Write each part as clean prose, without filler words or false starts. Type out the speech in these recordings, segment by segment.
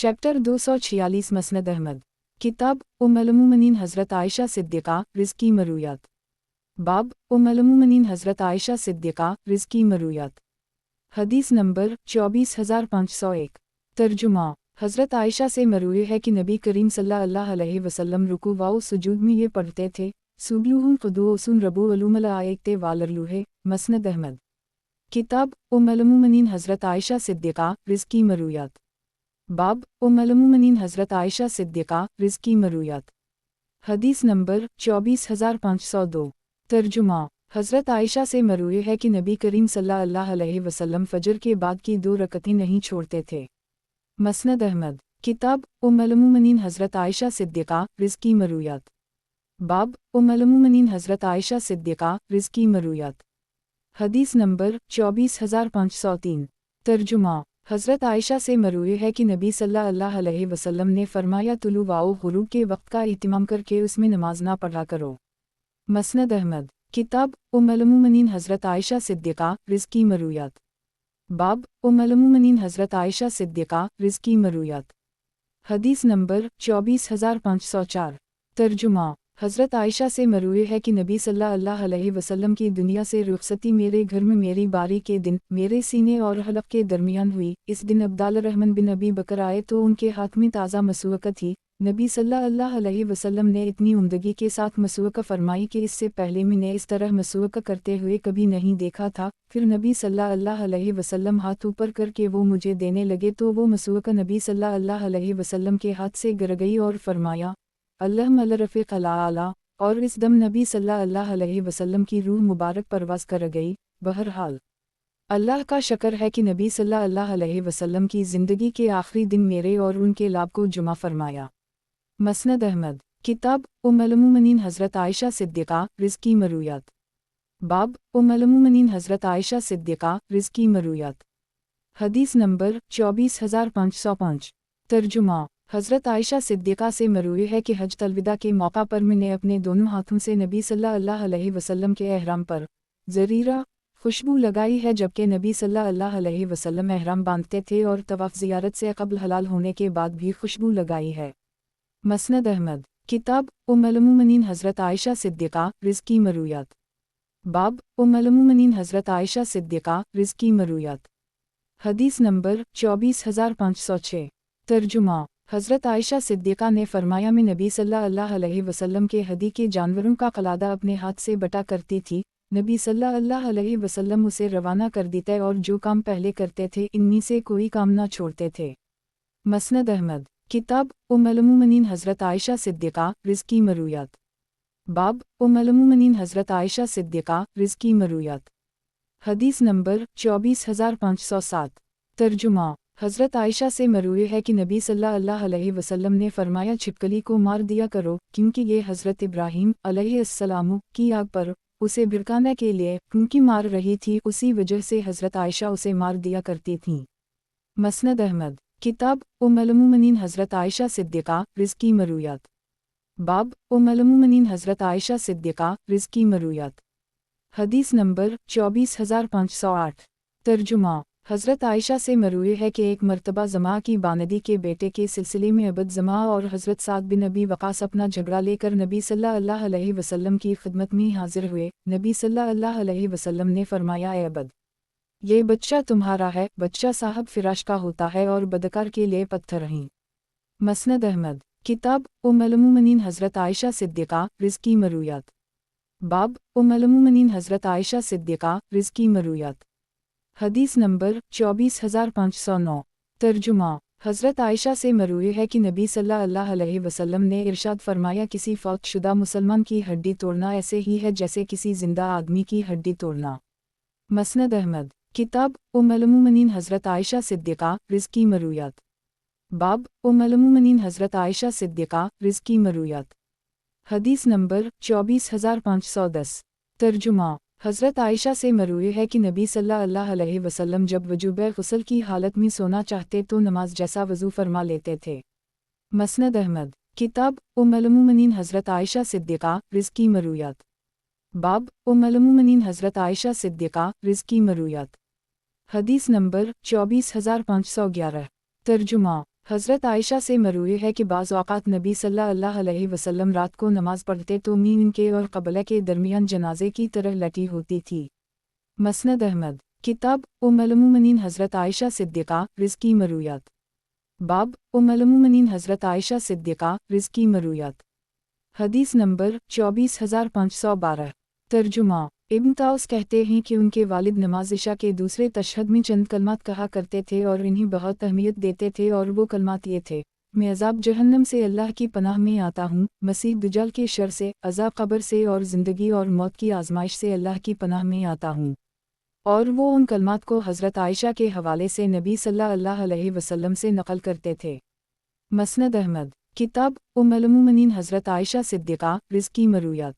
Chapter 246 मसनद Ahmad. किताब उम्मुल-मोमिनीन हज़रत आयशा सिद्दीक़ा रिज़्क़ी मरूयात। बाब उम्मुल-मोमिनीन हज़रत आयशा सिद्दीक़ा रिज़्क़ी मरूयात। हदीस नंबर 24501। तर्जुमा। हज़रत आयशा से मरूए है कि नबी करीम सल्लल्लाहु अलैहि वसल्लम रुकू व सुजूद में ये पढ़ते थे, सुबलुहुन क़ुदूसुन रब्बु अलुमल आयते वालरलुहे। मसनद अहमद। किताब उम्मुल-मोमिनीन हज़रत आयशा सिद्दीक़ा रिज़्क़ी मरूयात। बाब उम्मुल-मोमिनीन हज़रत आयशा सिद्दीक़ा रिज़्क़ी मरूयात। हदीस नंबर 24502। तर्जुमा। हज़रत आयशा से मरूए है कि नबी करीम सल्लल्लाहु अलैहि वसल्लम फ़जर के बाद की 2 रकअतें नहीं छोड़ते थे। मसनद अहमद। किताब उम्मुल-मोमिनीन हज़रत आयशा सिद्दीक़ा रिज़्क़ी मरूयात। बाब उम्मुल-मोमिनीन हज़रत आयशा सिद्दीक़ा रिज़्क़ी मरूयात। हदीस नंबर 24503। तर्जुमा। हज़रत आयशा से मरूए है कि नबी सल्लल्लाहु अलैहि वसल्लम ने फरमाया तुलू व गुरूब के वक्त का इत्तिमाम करके उसमें नमाज ना पढ़ा करो। मसनद अहमद। किताब उम्मुल-मोमिनीन हज़रत आयशा सिद्दीक़ा रिज़्क़ी मरूयात। बाब उम्मुल-मोमिनीन हज़रत आयशा सिद्दीक़ा रिज़्क़ी मरूयात। हदीस नंबर 24504। तर्जुमा। हज़रत आयशा से मरूए है कि नबी सल्लल्लाहु अलैहि वसल्लम की दुनिया से रुखसती मेरे घर में मेरी बारी के दिन मेरे सीने और हलक के दरमियान हुई। इस दिन अब्दुर्रहमान बिन अबी बकर आए तो उनके हाथ में ताज़ा मसूक़ा थी। नबी सल्लल्लाहु अलैहि वसल्लम ने इतनी उम्दगी के साथ मसूक़ा फरमाई कि इससे पहले मैंने इस तरह मसूक़ा करते हुए कभी नहीं देखा था। फिर नबी सल्लल्लाहु अलैहि वसल्लम हाथ ऊपर करके वो मुझे देने लगे तो वो मसूक़ा नबी सल्लल्लाहु अलैहि वसल्लम के हाथ से गिर गई और फरमाया अल्लाहुम्मा रफ़ीक़ अला, और इस दम नबी सल्लल्लाहु अलैहि वसल्लम की रूह मुबारक परवाज़ कर गई। बहरहाल अल्लाह का शुक्र है कि नबी सल्लल्लाहु अलैहि वसल्लम की ज़िंदगी के आखिरी दिन मेरे और उनके लाभ को जुमा फरमाया। मसनद अहमद। किताब उम्मुल-मोमिनीन हज़रत आयशा सिद्दीक़ा रिज़्क़ी मरूयात। बाब उम्मुल-मोमिनीन हज़रत आयशा सिद्दीक़ा रिज़्क़ी मरूयात। हदीस नंबर 24505। तर्जुमा। हज़रत आयशा सिद्दीक़ा से मरूए है कि हज अलविदा के मौका पर मैंने अपने दोनों हाथों से नबी सल्लल्लाहु अलैहि वसल्लम के एहराम पर ज़रीरा खुशबू लगाई है, जबकि नबी सल्लल्लाहु अलैहि वसल्लम एहराम बांधते थे और तवाफ़ ज़ियारत से क़ब्ल हलाल होने के बाद भी खुशबू लगाई है। मसनद अहमद। किताब उम्मुल-मोमिनीन हज़रत आयशा सिद्दीक़ा रिज़्क़ी मरूयात। बाब उम्मुल-मोमिनीन हज़रत आयशा सिद्दीक़ा रिज़्क़ी मरूयात। हदीस नंबर 24506। तर्जुमा। हज़रत आयशा सिद्दीक़ा ने फरमाया मैं नबी सल्लल्लाहु अलैहि वसल्लम के हदी के जानवरों का क़लादा अपने हाथ से बटा करती थी। नबी सल्लल्लाहु अलैहि वसल्लम उसे रवाना कर देते और जो काम पहले करते थे इनमें से कोई काम ना छोड़ते थे। मसनद अहमद। किताब उम्मुल-मोमिनीन हज़रत आयशा सिद्दीक़ा रिज़्क़ी मरूयात। बाब उम्मुल-मोमिनीन हज़रत आयशा सिद्दीक़ा रिज़्क़ी मरूयात। हदीस नंबर 24507। तर्जुमा। हज़रत आयशा से मरूए है कि नबी सल्लल्लाहु अलैहि वसल्लम ने फरमाया छिपकली को मार दिया करो, क्योंकि ये हज़रत इब्राहीम अलैहिस्सलाम की आग पर उसे भिड़काने के लिए क्योंकि मार रही थी, उसी वजह से हज़रत आयशा उसे मार दिया करती थीं। मसनद अहमद। किताब उम्मुल-मोमिनीन हज़रत आयशा सिद्दीक़ा रिज़्क़ी मरूयात। बाब उम्मुल-मोमिनीन हज़रत आयशा सिद्दीक़ा रिज़्क़ी मरूयात। हदीस नंबर 24508। तर्जुमा। हज़रत आयशा से मरूए है कि एक मरतबा ज़मा की बानदी के बेटे के सिलसिले में अबद ज़मा और हज़रत साद बिन अबी वक़ास अपना झगड़ा लेकर नबी सल्लल्लाहु अलैहि वसल्लम की खिदमत में हाजिर हुए। नबी सल्लल्लाहु अलैहि वसल्लम ने फरमाया ए अबद, ये बच्चा तुम्हारा है, बच्चा साहब फिराश का होता है और बदकार के लिए पत्थर हैं। मसनद अहमद। किताब उम्मुल-मोमिनीन हज़रत आयशा सिद्दीक़ा रिज़्क़ी मरूयात। बाब उम्मुल-मोमिनीन हज़रत आयशा सिद्दीक़ा रिज़्क़ी मरूयात। हदीस नंबर 24509। तर्जुमा। हज़रत आयशा से मरूए है कि नबी सल्लल्लाहु अलैहि वसल्लम ने इरशाद फरमाया किसी फौतशुदा मुसलमान की हड्डी तोड़ना ऐसे ही है जैसे किसी ज़िंदा आदमी की हड्डी तोड़ना। मसनद अहमद। किताब उम्मुल-मोमिनीन हज़रत आयशा सिद्दीक़ा रिज़्क़ी मरूयात। बाब उम्मुल-मोमिनीन हज़रत आयशा सिद्दीक़ा रिज़्क़ी मरूयात। हदीस नंबर 24510। तर्जुमा। हज़रत आयशा से मरूए है कि नबी सल्लल्लाहु अलैहि वसल्लम जब वजूबे गुस्ल की हालत में सोना चाहते तो नमाज जैसा वज़ू फरमा लेते थे। मसनद अहमद। किताब उम्मुल-मोमिनीन हज़रत आयशा सिद्दीक़ा रिज़्क़ी मरूयात। बाब उम्मुल-मोमिनीन हज़रत आयशा सिद्दीक़ा रिज़्क़ी मरूयात। हदीस नंबर 24511। तर्जुमा। हज़रत आयशा से मरूई है कि बाज़ औक़ात नबी सल्लल्लाहु अलैहि वसल्लम रात को नमाज़ पढ़ते तो मीन के और क़बला के दरमियान जनाजे की तरह लटी होती थी। मसनद अहमद, किताब उम्मुल मोमिनीन हज़रत आयशा सिद्दीक़ा रिज़्क़ी मरूयात। बाब उम्मुल मोमिनीन हज़रत आयशा सिद्दीक़ा रिज़्क़ी मरूयात। हदीस नंबर 24512। तर्जुमा इब्न ताउस कहते हैं कि उनके वालिद नमाज इशा के दूसरे तशहद में चंद कलमात कहा करते थे और इन्हें बहुत अहमियत देते थे, और वो कलमात ये थे: मैं अज़ाब जहन्नम से अल्लाह की पनाह में आता हूँ, मसीह दुजाल के शर से, अज़ाब क़ब्र से और ज़िंदगी और मौत की आज़माइश से अल्लाह की पनाह में आता हूँ। और वो उन कलमात को हज़रत आयशा के हवाले से नबी सल्लल्लाहु अलैहि वसल्लम से नक़ल करते थे। मसनद अहमद, किताब उम्मुल मोमिनीन हज़रत आयशा सिद्दीक़ा रिज़्क़ी मरूयात।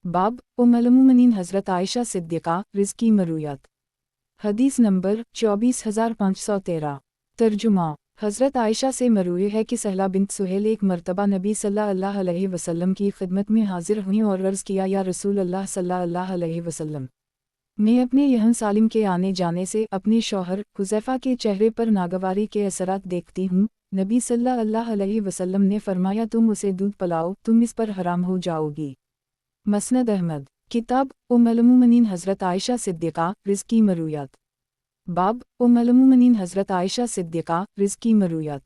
बाब उम्मुल मोमिनीन हज़रत आयशा सिद्दीक़ा रिज़्क़ी मरूयात। हदीस नंबर 24513। तर्जुमा हज़रत आयशा से मरूई है कि सहला बिन्त सुहेल एक मरतबा नबी सल्लल्लाहु अलैहि वसल्लम की खिदमत में हाजिर हुईं और अर्ज़ किया, या रसूल अल्लाह सल्लल्लाहु अलैहि वसल्लम, मैं अपने यहन सालिम के आने जाने से अपने शौहर हुज़ैफ़ा के चेहरे पर नागवारी के असरात देखती हूँ। नबी सल्लल्लाहु अलैहि वसल्लम ने फरमाया, तुम उसे दूध पिलाओ, तुम इस पर हराम हो जाओगी। मसनद अहमद, किताब उम्मुल मोमिनीन हज़रत आयशा सिद्दीक़ा रिज़्क़ी मरूयात। बाब उम्मुल मोमिनीन हज़रत आयशा सिद्दीक़ा रिज़्क़ी मरूयात।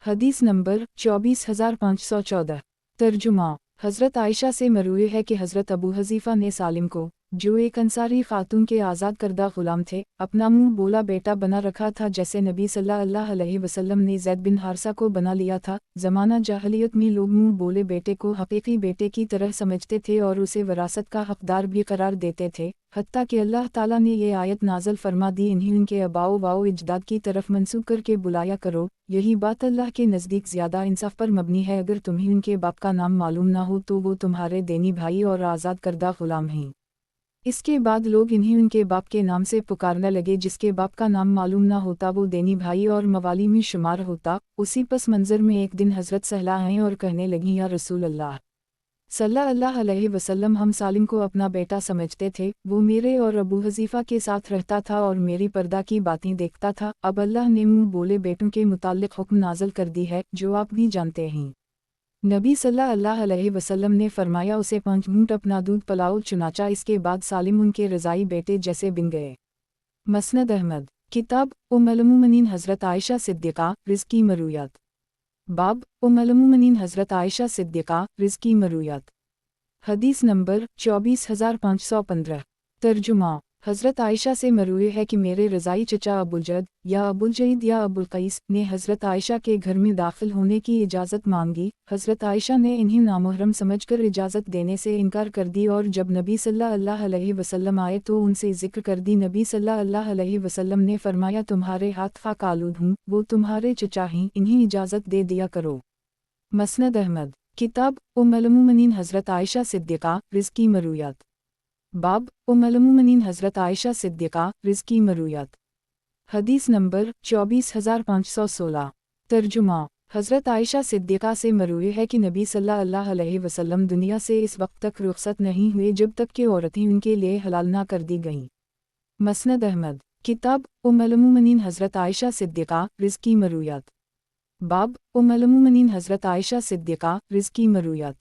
हदीस नंबर 24514। तर्जुमा हज़रत आयशा से मरूई है कि हज़रत अबू हज़ीफ़ा ने सालिम को, जो एक अंसारी खातून के आज़ाद करदा ग़ुलाम थे, अपना मुँह बोला बेटा बना रखा था, जैसे नबी सल्लल्लाहु अलैहि वसल्लम ने ज़ैद बिन हारिसा को बना लिया था। ज़माना जाहिलियत में लोग मुँह बोले बेटे को हक़ीक़ी बेटे की तरह समझते थे और उसे विरासत का हक़दार भी करार देते थे, हत्ता कि अल्लाह ताला ने ये आयत नाज़िल फरमा दी, इन्हें उनके अबाओ वाओ इजदाद की तरफ मंसूब करके बुलाया करो, यही बात अल्लाह के नज़दीक ज़्यादा इंसाफ पर मबनी है। अगर तुम्हें उनके बाप का नाम मालूम ना हो तो वो तुम्हारे देनी भाई और आज़ाद करदा ग़ुलाम हैं। इसके बाद लोग इन्हें उनके बाप के नाम से पुकारने लगे, जिसके बाप का नाम मालूम ना होता वो देनी भाई और मवाली में शुमार होता। उसी पस मंज़र में एक दिन हज़रत सहला आईं और कहने लगीं, या रसूल अल्लाह सल्लल्लाहु अलैहि वसल्लम, हम सालिम को अपना बेटा समझते थे, वो मेरे और अबू हज़ीफ़ा के साथ रहता था और मेरी पर्दा की बातें देखता था। अब अल्लाह ने मुँह बोले बेटों के मुताल्लिक़ हुक्म नाज़िल कर दी है, जो आप भी जानते हैं। नबी सल्लल्लाहु अलैहि वसल्लम ने फरमाया, उसे 5 घूंट अपना दूध पिलाओ। चुनाचा इसके बाद सालिम उनके रज़ाई बेटे जैसे बन गए। मसनद अहमद, किताब उम्मुल मोमिनीन हज़रत आयशा सिद्दीक़ा रिज़्क़ी मरूयात। बाब उम्मुल मोमिनीन हज़रत आयशा सिद्दीक़ा रिज़्क़ी मरूयात। हदीस नंबर 24515। तर्जुमा हज़रत आयशा से मरूई है कि मेरे रज़ाई चचा अबुलजद या अबुलजईद या अबुलकैस ने हज़रत आयशा के घर में दाखिल होने की इजाज़त मांगी। हज़रत आयशा ने इन्हें नामुहर्रम समझकर इजाज़त देने से इनकार कर दी, और जब नबी सल्लल्लाहु अलैहि वसल्लम आए तो उनसे ज़िक्र कर दी। नबी सल्लल्लाहु अलैहि वसल्लम ने फरमाया, तुम्हारे हाथ खाक आलूद हूँ, वो तुम्हारे चचा हैं, इन्हें इजाज़त दे दिया करो। मसनद अहमद, किताब उम्मुल मोमिनीन हज़रत आयशा सिद्दीक़ा रिज़्क़ी मरूयात। बाब उम्मुल मोमिनीन हज़रत आयशा सिद्दीक़ा रिज़्क़ी मरूयात। हदीस नंबर 24516। तर्जुमा हज़रत आयशा सिद्दीक़ा से मरूई है कि नबी सल्लल्लाहु अलैहि वसल्लम दुनिया से इस वक्त तक रुख़सत नहीं हुए जब तक कि औरतें उनके लिए हलाल ना कर दी गईं। मसनद अहमद, किताब उम्मुल मोमिनीन हज़रत आयशा सिद्दीक़ा रिज़्क़ी मरूयात। बाब उम्मुल मोमिनीन हज़रत आयशा सिद्दीक़ा रिज़्क़ी मरूयात।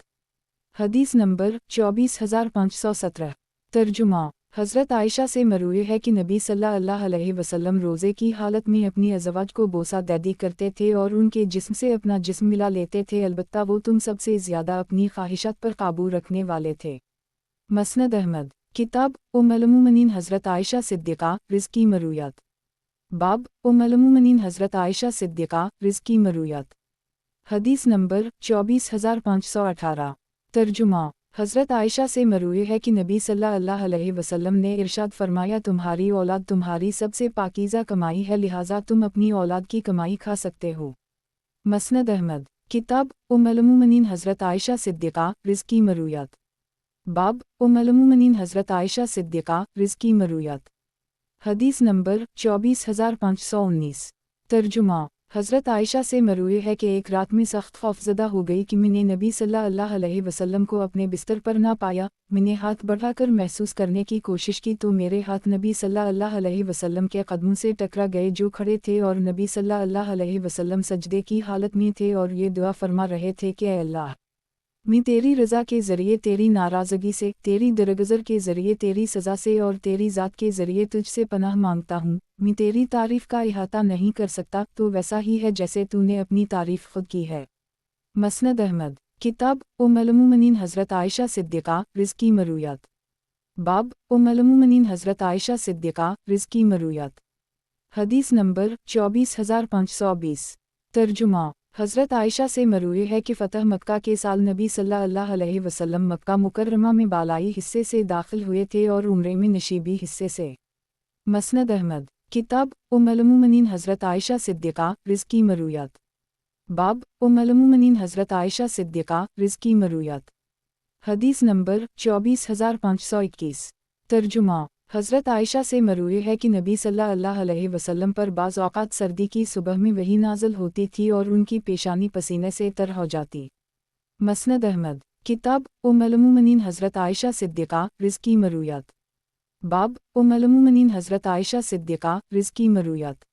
हदीस नंबर 24517। तर्जुमा हज़रत आयशा से मरूई है कि नबी सल्लल्लाहु अलैहि वसल्लम रोज़े की हालत में अपनी अज़वाज को बोसा दैदी करते थे और उनके जिस्म से अपना जिस्म मिला लेते थे, अलबत्ता वो तुम सबसे ज़्यादा अपनी ख्वाहिशात पर काबू रखने वाले थे। मसनद अहमद, किताब उम्मुल मोमिनीन हज़रत आयशा सिद्दीक़ा रिज़्क़ी मरूयात। बाब उम्मुल मोमिनीन हज़रत आयशा सिद्दीक़ा रिज़्क़ी मरूयात। हदीस नंबर 24518। तर्जुमा हज़रत आयशा से मरूई है कि नबी सल्लल्लाहु अलैहि वसल्लम ने इरशाद फरमाया, तुम्हारी औलाद तुम्हारी सबसे पाकीज़ा कमाई है, लिहाजा तुम अपनी औलाद की कमाई खा सकते हो। मसनद अहमद, किताब उम्मुल मोमिनीन हज़रत आयशा सिद्दीक़ा रिज़्क़ी मरूयात। बाब उम्मुल मोमिनीन हज़रत आयशा सिद्दीक़ा रिज़्क़ी मरूयात। हदीस नंबर 24519। तर्जुमा حضرت عائشہ سے مروی ہے کہ ایک رات میں سخت خوفزدہ ہو گئی کہ میں نے نبی صلی اللہ علیہ وسلم کو اپنے بستر پر نہ پایا۔ میں نے ہاتھ بڑھا کر محسوس کرنے کی کوشش کی تو میرے ہاتھ نبی صلی اللہ علیہ وسلم کے قدموں سے ٹکرا گئے جو کھڑے تھے، اور نبی صلی اللہ علیہ وسلم سجدے کی حالت میں تھے اور یہ دعا فرما رہے تھے کہ اے اللہ، میں تیری رضا کے ذریعے تیری ناراضگی سے، تیری درگزر کے ذریعے تیری سزا سے اور تیری ذات کے ذریعے تجھ سے پناہ مانگتا ہوں۔ میں تیری تعریف کا احاطہ نہیں کر سکتا، تو ویسا ہی ہے جیسے تو نے اپنی تعریف خود کی ہے۔ مسند احمد، کتاب ام المومنین حضرت عائشہ صدیقہ رض کی مرویات۔ باب ام المومنین حضرت عائشہ صدیقہ رض کی مرویات۔ حدیث نمبر 24520۔ ترجمہ۔ حضرت عائشہ سے مروی ہے کہ فتح مکہ کے سال نبی صلی اللہ علیہ وسلم مکہ مکرمہ میں بالائی حصے سے داخل ہوئے تھے اور عمرے میں نشیبی حصے سے۔ مسند احمد، کتاب ام المومنین حضرت عائشہ صدیقہ رض کی مرویات۔ باب ام المومنین حضرت عائشہ صدیقہ رض کی مرویات۔ حدیث نمبر 24521۔ ترجمہ۔ حضرت عائشہ سے مروی ہے کہ نبی صلی اللہ علیہ وسلم پر بعض اوقات سردی کی صبح میں وحی نازل ہوتی تھی اور ان کی پیشانی پسینے سے تر ہو جاتی۔ مسند احمد، کتاب ام المومنین حضرت عائشہ صدیقہ رض کی مرویات۔ باب ام المومنین حضرت عائشہ صدیقہ رض کی مرویات۔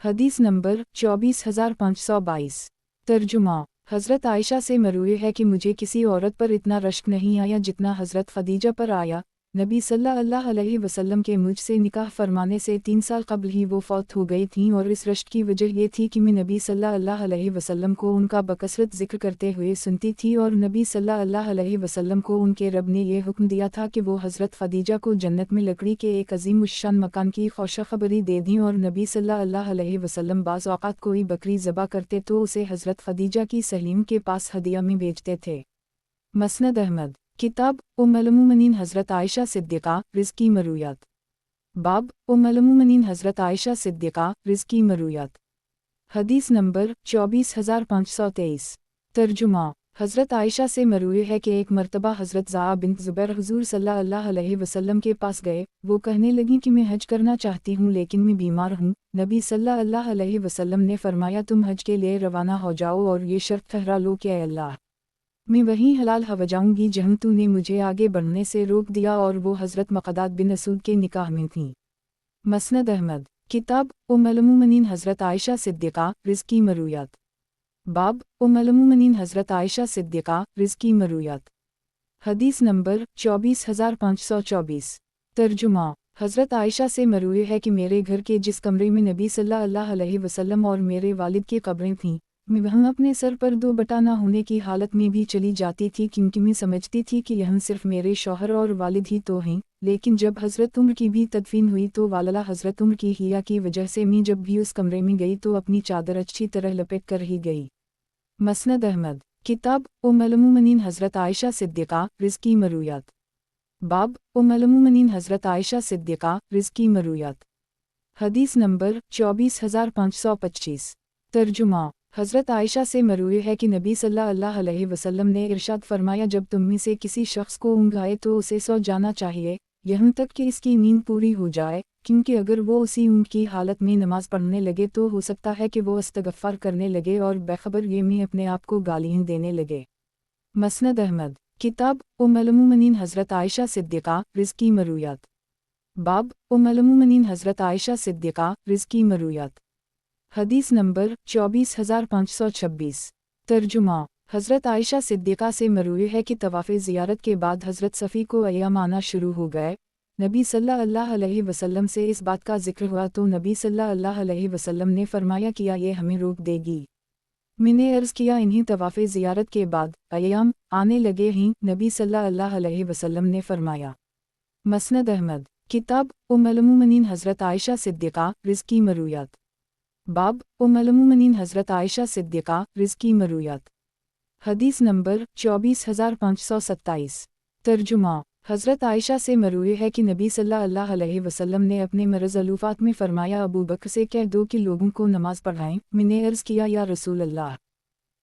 حدیث نمبر 24522۔ ترجمہ۔ حضرت عائشہ سے مروی ہے کہ مجھے کسی عورت پر اتنا رشک نہیں آیا جتنا حضرت خدیجہ پر آیا۔ نبی صلی اللہ علیہ وسلم کے مجھ سے نکاح فرمانے سے 3 سال قبل ہی وہ فوت ہو گئی تھیں، اور اس رشک کی وجہ یہ تھی کہ میں نبی صلی اللہ علیہ وسلم کو ان کا بکثرت ذکر کرتے ہوئے سنتی تھی، اور نبی صلی اللہ علیہ وسلم کو ان کے رب نے یہ حکم دیا تھا کہ وہ حضرت خدیجہ کو جنت میں لکڑی کے ایک عظیم الشان مکان کی خوشخبری دے دیں، اور نبی صلی اللہ علیہ وسلم بعض اوقات کوئی بکری ذبح کرتے تو اسے حضرت خدیجہ کی سہیم کے پاس ہدیہ میں بھیجتے تھے۔ مسند احمد، کتاب ام المومنین حضرت عائشہ صدیقہ رض کی مرویات۔ باب ام المومنین حضرت عائشہ صدیقہ رض کی مرویات۔ حدیث نمبر 24523۔ ترجمہ۔ حضرت عائشہ سے مروی ہے کہ ایک مرتبہ حضرت زاء بنت زبیر حضور صلی اللہ علیہ وسلم کے پاس گئے، وہ کہنے لگیں کہ میں حج کرنا چاہتی ہوں لیکن میں بیمار ہوں۔ نبی صلی اللہ علیہ وسلم نے فرمایا تم حج کے لیے روانہ ہو جاؤ اور یہ شرط ٹھہرا لو کہ اے اللہ، میں وہیں حلال ہو جاؤں گی جہاں تو نے مجھے آگے بڑھنے سے روک دیا، اور وہ حضرت مقداد بن اسود کے نکاح میں تھیں۔ مسند احمد، کتاب ام المومنین حضرت عائشہ صدیقہ رض کی مرویات۔ باب ام المومنین حضرت عائشہ صدیقہ رض کی مرویات۔ حدیث نمبر 24524۔ ترجمہ۔ حضرت عائشہ سے مروی ہے کہ میرے گھر کے جس کمرے میں نبی صلی اللہ علیہ وسلم اور میرے والد کی قبریں تھیں، میں وہاں اپنے سر پر 2 بٹا نہ ہونے کی حالت میں بھی چلی جاتی تھی، کیونکہ میں سمجھتی تھی کہ یہاں صرف میرے شوہر اور والد ہی تو ہیں۔ لیکن جب حضرت عمر کی بھی تدفین ہوئی تو واللہ حضرت عمر کی حیا کی وجہ سے میں جب بھی اس کمرے میں گئی تو اپنی چادر اچھی طرح لپیٹ کر ہی گئی۔ مسند احمد، کتاب ام المومنین حضرت عائشہ صدیقہ رض کی مرویات۔ باب ام المومنین حضرت عائشہ صدیقہ رض کی مرویات۔ حدیث نمبر 24525۔ ترجمہ۔ حضرت عائشہ سے مروی ہے کہ نبی صلی اللہ علیہ وسلم نے ارشاد فرمایا جب تم میں سے کسی شخص کو اونگ آئے تو اسے سو جانا چاہیے یہاں تک کہ اس کی نیند پوری ہو جائے، کیونکہ اگر وہ اسی اونگ کی حالت میں نماز پڑھنے لگے تو ہو سکتا ہے کہ وہ استغفار کرنے لگے اور بخبر یہ میں اپنے آپ کو گالیاں دینے لگے۔ مسند احمد، کتاب ام المومنین حضرت عائشہ صدیقہ رض کی مرویات۔ باب ام المومنین حضرت عائشہ صدیقہ رض کی مرویات۔ حدیث نمبر 24526۔ ترجمہ۔ حضرت عائشہ صدیقہ سے مروی ہے کہ طواف زیارت کے بعد حضرت صفی کو ایام آنا شروع ہو گئے۔ نبی صلی اللہ علیہ وسلم سے اس بات کا ذکر ہوا تو نبی صلی اللہ علیہ وسلم نے فرمایا کیا یہ ہمیں روک دے گی؟ میں نے عرض کیا انہیں طواف زیارت کے بعد ایام آنے لگے ہیں؟ نبی صلی اللہ علیہ وسلم نے فرمایا۔ مسند احمد، کتاب ام المومنین حضرت عائشہ صدیقہ رض کی مرویات۔ باب ام المومنین حضرت عائشہ صدیقہ رض کی مرویات۔ حدیث نمبر 24527۔ ترجمہ۔ حضرت عائشہ سے مروی ہے کہ نبی صلی اللہ علیہ وسلم نے اپنے مرض الوفات میں فرمایا ابو بکر سے کہہ دو کہ لوگوں کو نماز پڑھائیں۔ میں نے عرض کیا یا رسول اللہ،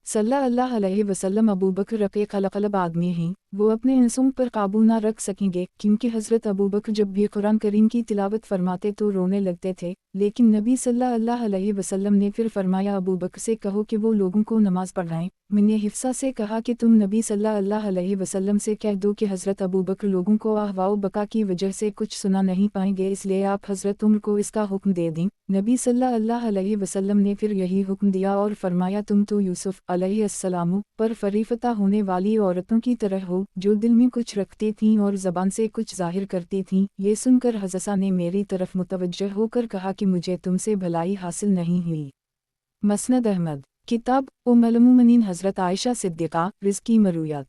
सल्लल्लाहु अलैहि वसल्लम अबू बकर रक़ीक़ क़ल्ब आदमी हैं, वो अपने अंसों पर काबू ना रख सकेंगे, क्योंकि हज़रत अबू बकर जब भी कुरान करीम की तिलावत फरमाते तो रोने लगते थे। लेकिन नबी सल्लल्लाहु अलैहि वसल्लम ने फिर फरमाया, अबू बकर से कहो कि वो लोगों को नमाज पढ़ाएं। मैंने हिफ्सा से कहा कि तुम नबी सल्लल्लाहु अलैहि वसल्लम से कह दो कि हज़रत अबू बकर लोगों को अहवाओ बका की वजह से कुछ सुना नहीं पाएंगे, इसलिए आप हज़रत उम्र को इसका हुक्म दे दें। नबी सल्लल्लाहु अलैहि वसल्लम ने फिर यही हुक्म दिया और फरमाया, तुम तो यूसुफ अलैहिस्सलाम पर फरीफता होने वाली औरतों की तरह हो, जो दिल में कुछ रखती थीं और ज़बान से कुछ ज़ाहिर करती थीं। ये सुनकर हज़सा ने मेरी तरफ मुतवज्जह होकर कहा कि मुझे तुमसे भलाई हासिल नहीं हुई। मसनद अहमद, किताब उम्मुल मोमिनीन हज़रत आयशा सिद्दीक़ा रिज़्क़ी मरूयात।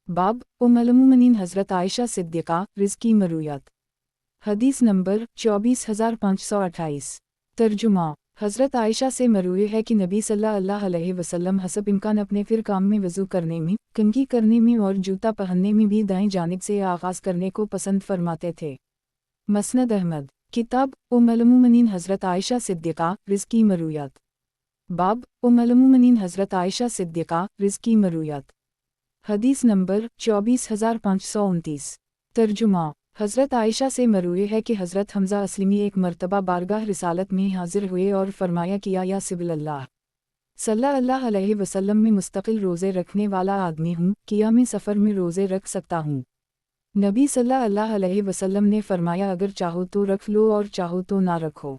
बाब उम्मुल मोमिनीन हज़रत आयशा सिद्दीक़ा रिज़्क़ी मरूयात। हदीस नंबर 24528। तर्जुमा, हज़रत आयशा से मरूए है कि नबी सल्लल्लाहु अलैहि वसल्लम हसब इम्कान अपने फिर काम में वज़ू करने में, कंघी करने में और जूता पहनने में भी दाएं जानिब से आगाज़ करने को पसंद फरमाते थे। मसनद अहमद, किताब उम्मुल मोमिनीन हज़रत आयशा सिद्दीक़ा रिज़्क़ी मरूयात। बाब उम्मुल मोमिनीन हज़रत आयशा सिद्दीक़ा रिज़्क़ी मरूयात। हदीस नंबर 24529। तर्जुमा, हज़रत आयशा से मरूए है कि हज़रत हमज़ा अस्लमी एक मरतबा बारगाह रिसालत में हाजिर हुए और फरमाया किया, या सिबलल्लाह सल्लल्लाहु अलैहि वसल्लम में मुस्तकिल रोज़े रखने वाला आदमी हूँ, किया मैं सफ़र में रोज़े रख सकता हूँ। नबी सल्लल्लाहु अलैहि वसल्लम ने फरमाया, अगर चाहो तो रख लो और चाहो तो ना रखो।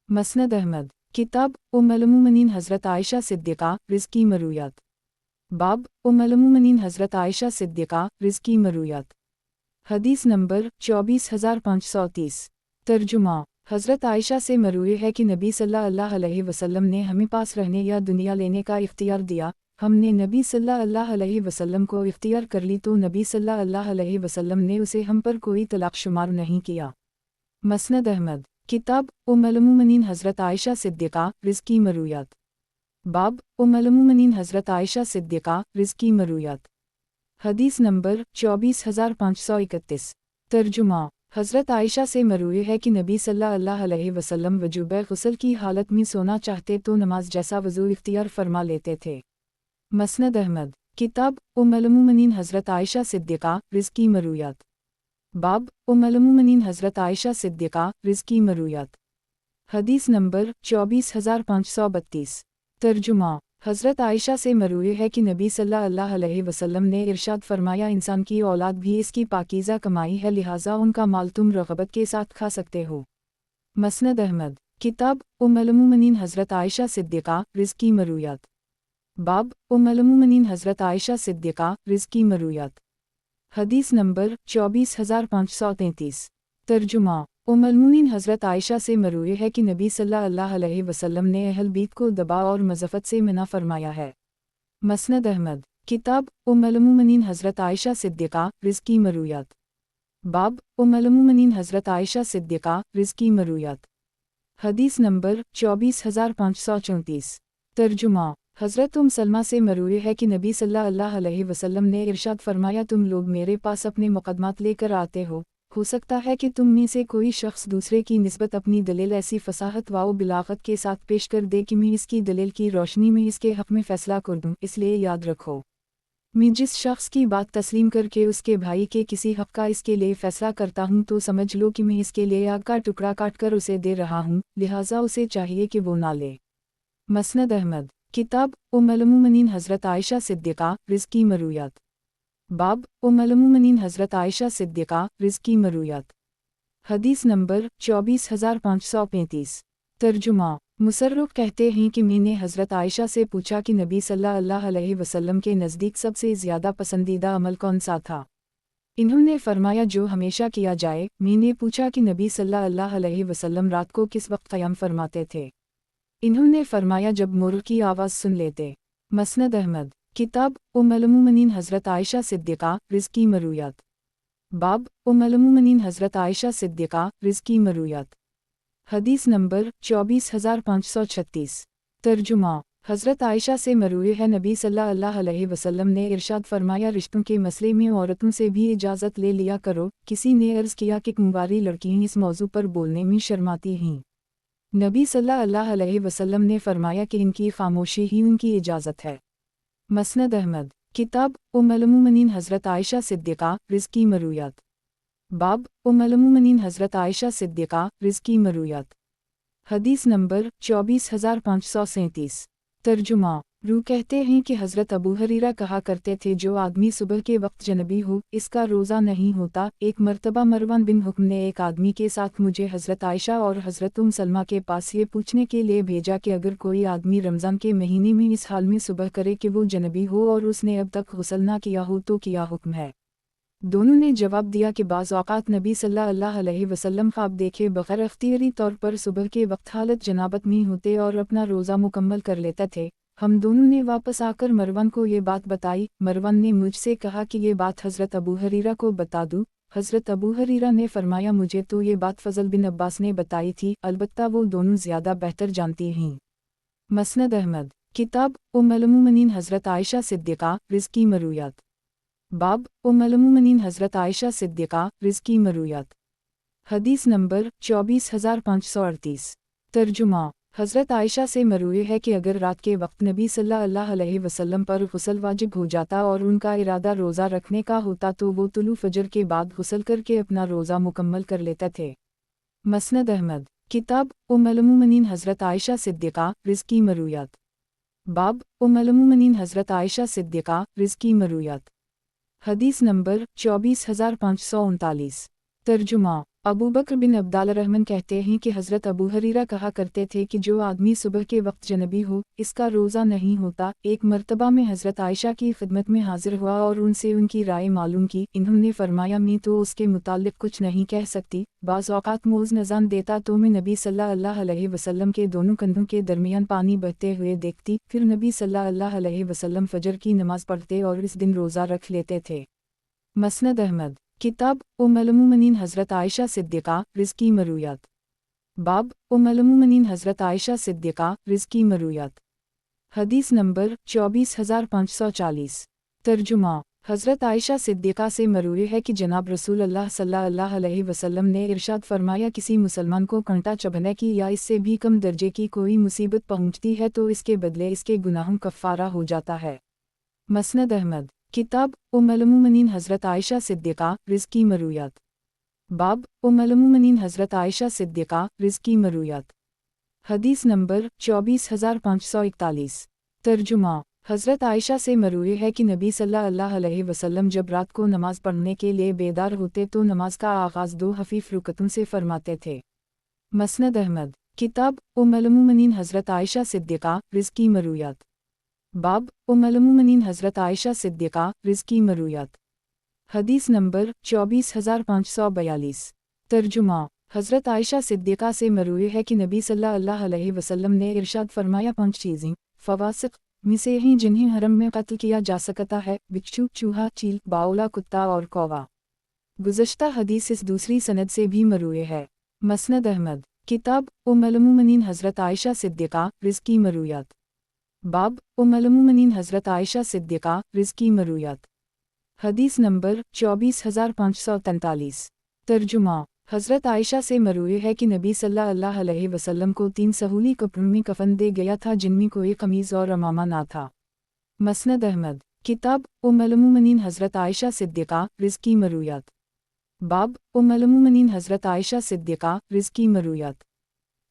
मसनद अहमद, किताब उम्मुल मोमिनीन हज़रत आयशा सिद्दीक़ा रिज़्क़ी मरूयात। बाब उम्मुल मोमिनीन हज़रत आयशा सिद्दीक़ा रिज़्क़ी मरूयात। हदीस नंबर 24530। तर्जुमा, हज़रत आयशा से मरूए है कि नबी सल्लल्लाहु अलैहि वसल्लम ने हमें पास रहने या दुनिया लेने का इख्तियार दिया। हमने नबी सल्लल्लाहु अलैहि वसल्लम को इख्तियार कर ली तो नबी सल्लल्लाहु अलैहि वसल्लम ने उसे हम पर कोई तलाक शुमार नहीं किया। मसनद अहमद, किताब उम्मुल मोमिनीन हज़रत आयशा सिद्दीक़ा रिज़्क़ी मरूयात। बाब उम्मुल मोमिनीन हज़रत आयशा सिद्दीक़ा रिज़्क़ी मरूयात। हदीस नंबर 24531। तर्जुमा, हज़रत आयशा से मरूए है कि नबी सल्लल्लाहु अलैहि वसल्लम वजूब गुस्ल की हालत में सोना चाहते तो नमाज जैसा वज़ू इख्तियार फरमा लेते थे। मसनद अहमद, किताब उम्मुल मोमिनीन हज़रत आयशा सिद्दीक़ा रिज़्क़ी मरूयात। बाब उम्मुल मोमिनीन हज़रत आयशा सिद्दीक़ा रिज़्क़ी मरूयात। हदीस नंबर 24532। तर्जुमा, हज़रत आयशा से मरूए है कि नबी सल्लल्लाहु अलैहि वसल्लम ने इरशाद फरमाया, इंसान की औलाद भी इसकी पाकीज़ा कमाई है, लिहाजा उनका माल तुम रग़बत के साथ खा सकते हो। मसनद अहमद, किताब उम्मुल मोमिनीन हज़रत आयशा सिद्दीक़ा रिज़्क़ी मरूयात। बाब उम्मुल मोमिनीन हज़रत आयशा सिद्दीक़ा रिज़्क़ी मरूयात। हदीस नंबर 24533। तर्जुमा, उम्मुल मोमिनीन हज़रत आयशा से मरूए है कि नबी सल्लल्लाहु अलैहि वसल्लम ने अहल बीत को दबाव और मज़फ़त से मना फरमाया है। मसनद अहमद, किताब उम्मुल मोमिनीन हज़रत आयशा सिद्दीक़ा रिज़्क़ी मरूयात। बाब उम्मुल मोमिनीन हज़रत आयशा सिद्दीक़ा रिज़्क़ी मरूयात। हदीस नंबर 24534। तर्जुमा, हज़रत सलमा से मरूए है कि नबी सल्लल्लाहु अलैहि वसल्लम ने इरशाद फरमाया, तुम लोग मेरे पास अपने मुक़दमात लेकर आते हो सकता है कि तुम में से कोई शख्स दूसरे की निस्बत अपनी दलील ऐसी फसाहत व बिलागत के साथ पेश कर दे कि मैं इसकी दलील की रोशनी में इसके हक़ में फ़ैसला कर दूँ। इसलिए याद रखो, मैं जिस शख्स की बात तस्लीम करके उसके भाई के किसी हक़ का इसके लिए फ़ैसला करता हूँ तो समझ लो कि मैं इसके लिए आग का टुकड़ा काट कर उसे दे रहा हूँ, लिहाजा उसे चाहिए कि वो ना ले। मसनद अहमद, किताब उम्मुल मोमिनीन हज़रत आयशा सिद्दीक़ा रिज़्क़ी मरूयात। बाब उम्मुल मोमिनीन हज़रत आयशा सिद्दीक़ा रिज़्क़ी मरूयात। हदीस नंबर 24535। तर्जुमा, मुसर्रुफ़ कहते हैं कि मैंने हज़रत आयशा से पूछा कि नबी सल्लल्लाहु अलैहि वसल्लम के नज़दीक सबसे ज़्यादा पसंदीदा अमल कौन सा था। इन्होंने फरमाया, जो हमेशा किया जाए। मैंने पूछा कि नबी सल्लल्लाहु अलैहि वसल्लम रात को किस वक्त क़याम फरमाते थे। इन्होंने फरमाया, जब मोर की आवाज़ सुन लेते। मसनद अहमद, किताब उम्मुल मोमिनीन हज़रत आयशा सिद्दीक़ा रिज़्क़ी मरूयात। बाब उम्मुल मोमिनीन हज़रत आयशा सिद्दीक़ा रिज़्क़ी मरूयात। हदीस नंबर 24536। तर्जुमा, हज़रत आयशा से मरूए है नबी सल्लल्लाहु अलैहि वसल्लम ने इरशाद फरमाया, रिश्तों के मसले में औरतों से भी इजाज़त ले लिया करो। किसी ने अर्ज़ किया कि कुंवारी लड़कियाँ इस मौजू पर बोलने में शर्माती हैं। नबी सल्लल्लाहु अलैहि वसल्लम ने फरमाया कि इनकी खामोशी ही उनकी इजाज़त है। مسند احمد کتاب ام المومنین حضرت عائشہ صدیقہ رزقی مرویات باب ام المومنین حضرت عائشہ صدیقہ رزقی مرویات حدیث نمبر 24537 ترجمہ روح کہتے ہیں کہ حضرت ابو ہریرہ کہا کرتے تھے جو آدمی صبح کے وقت جنبی ہو اس کا روزہ نہیں ہوتا۔ ایک مرتبہ مروان بن حکم نے ایک آدمی کے ساتھ مجھے حضرت عائشہ اور حضرت ام سلمہ کے پاس یہ پوچھنے کے لیے بھیجا کہ اگر کوئی آدمی رمضان کے مہینے میں اس حال میں صبح کرے کہ وہ جنبی ہو اور اس نے اب تک غسل نہ کیا ہو تو کیا حکم ہے؟ دونوں نے جواب دیا کہ بعض اوقات نبی صلی اللہ علیہ وسلم خواب دیکھے بغیر اختیاری طور پر صبح کے وقت حالت جنابت میں ہوتے اور اپنا روزہ مکمل کر لیتے تھے۔ ہم دونوں نے واپس آ کر مروان کو یہ بات بتائی۔ مروان نے مجھ سے کہا کہ یہ بات حضرت ابو ہریرہ کو بتا دوں۔ حضرت ابو ہریرہ نے فرمایا مجھے تو یہ بات فضل بن عباس نے بتائی تھی، البتہ وہ دونوں زیادہ بہتر جانتی ہیں۔ مسند احمد کتاب ام المومنین حضرت عائشہ صدیقہ رزقی مرویات باب ام المومنین حضرت عائشہ صدیقہ رزقی مرویات حدیث نمبر 24538 ترجمہ حضرت عائشہ سے مروی ہے کہ اگر رات کے وقت نبی صلی اللہ علیہ وسلم پر غسل واجب ہو جاتا اور ان کا ارادہ روزہ رکھنے کا ہوتا تو وہ طلوع فجر کے بعد غسل کر کے اپنا روزہ مکمل کر لیتے تھے۔ مسند احمد کتاب ام المومنین حضرت عائشہ صدیقہ رزقی مرویات باب ام المومنین حضرت عائشہ صدیقہ رزقی مرویات حدیث نمبر 24539 ترجمہ ابو بکر بن عبد الرحمن کہتے ہیں کہ حضرت ابو ہریرہ کہا کرتے تھے کہ جو آدمی صبح کے وقت جنبی ہو اس کا روزہ نہیں ہوتا۔ ایک مرتبہ میں حضرت عائشہ کی خدمت میں حاضر ہوا اور ان سے ان کی رائے معلوم کی۔ انہوں نے فرمایا میں تو اس کے متعلق کچھ نہیں کہہ سکتی، بعض اوقات موز نذان دیتا تو میں نبی صلی اللہ علیہ وسلم کے دونوں کندھوں کے درمیان پانی بہتے ہوئے دیکھتی، پھر نبی صلی اللہ علیہ وسلم فجر کی نماز پڑھتے اور اس دن روزہ رکھ لیتے تھے۔ مسند احمد کتاب ام المومنین حضرت عائشہ صدیقہ رزقی مرویات باب ام المومنین حضرت عائشہ صدیقہ رزقی مرویات حدیث نمبر 24540 ترجمہ حضرت عائشہ صدیقہ سے مروی ہے کہ جناب رسول اللہ صلی اللہ علیہ وسلم نے ارشاد فرمایا کسی مسلمان کو کانٹا چبھنے کی یا اس سے بھی کم درجے کی کوئی مصیبت پہنچتی ہے تو اس کے بدلے اس کے گناہوں کفارہ ہو جاتا ہے۔ مسند احمد کتاب ام المومنین حضرت عائشہ صدیقہ رزقی مرویات باب ام المومنین حضرت عائشہ صدیقہ رزقی مرویات حدیث نمبر 24541 ترجمہ حضرت عائشہ سے مروی ہے کہ نبی صلی اللہ علیہ وسلم جب رات کو نماز پڑھنے کے لیے بیدار ہوتے تو نماز کا آغاز 2 خفیف رکعتوں سے فرماتے تھے۔ مسند احمد کتاب ام المومنین حضرت عائشہ صدیقہ رزقی مرویات باب ام المومنین حضرت عائشہ صدیقہ رزقی مرویات حدیث نمبر 24542 ترجمہ حضرت عائشہ صدیقہ سے مروی ہے کہ نبی صلی اللہ علیہ وسلم نے ارشاد فرمایا 5 چیزیں فواسق میں سے ہیں جنہیں حرم میں قتل کیا جا سکتا ہے، بچھو، چوہا، چیل، باولا کتا اور کووا۔ گزشتہ حدیث اس دوسری سند سے بھی مروی ہے۔ مسند احمد کتاب ام المومنین حضرت عائشہ صدیقہ رزقی مرویات باب ام المومنین حضرت عائشہ صدیقہ رزقی مرویات حدیث نمبر 24543 ترجمہ حضرت عائشہ سے مروی ہے کہ نبی صلی اللہ علیہ وسلم کو 3 سہولی کپڑوں میں کفن دے گیا تھا جن میں کوئی قمیض اور عمامہ نہ تھا۔ مسند احمد کتاب ام المومنین حضرت عائشہ صدیقہ رزقی مرویات باب ام المومنین حضرت عائشہ صدیقہ رزقی مرویات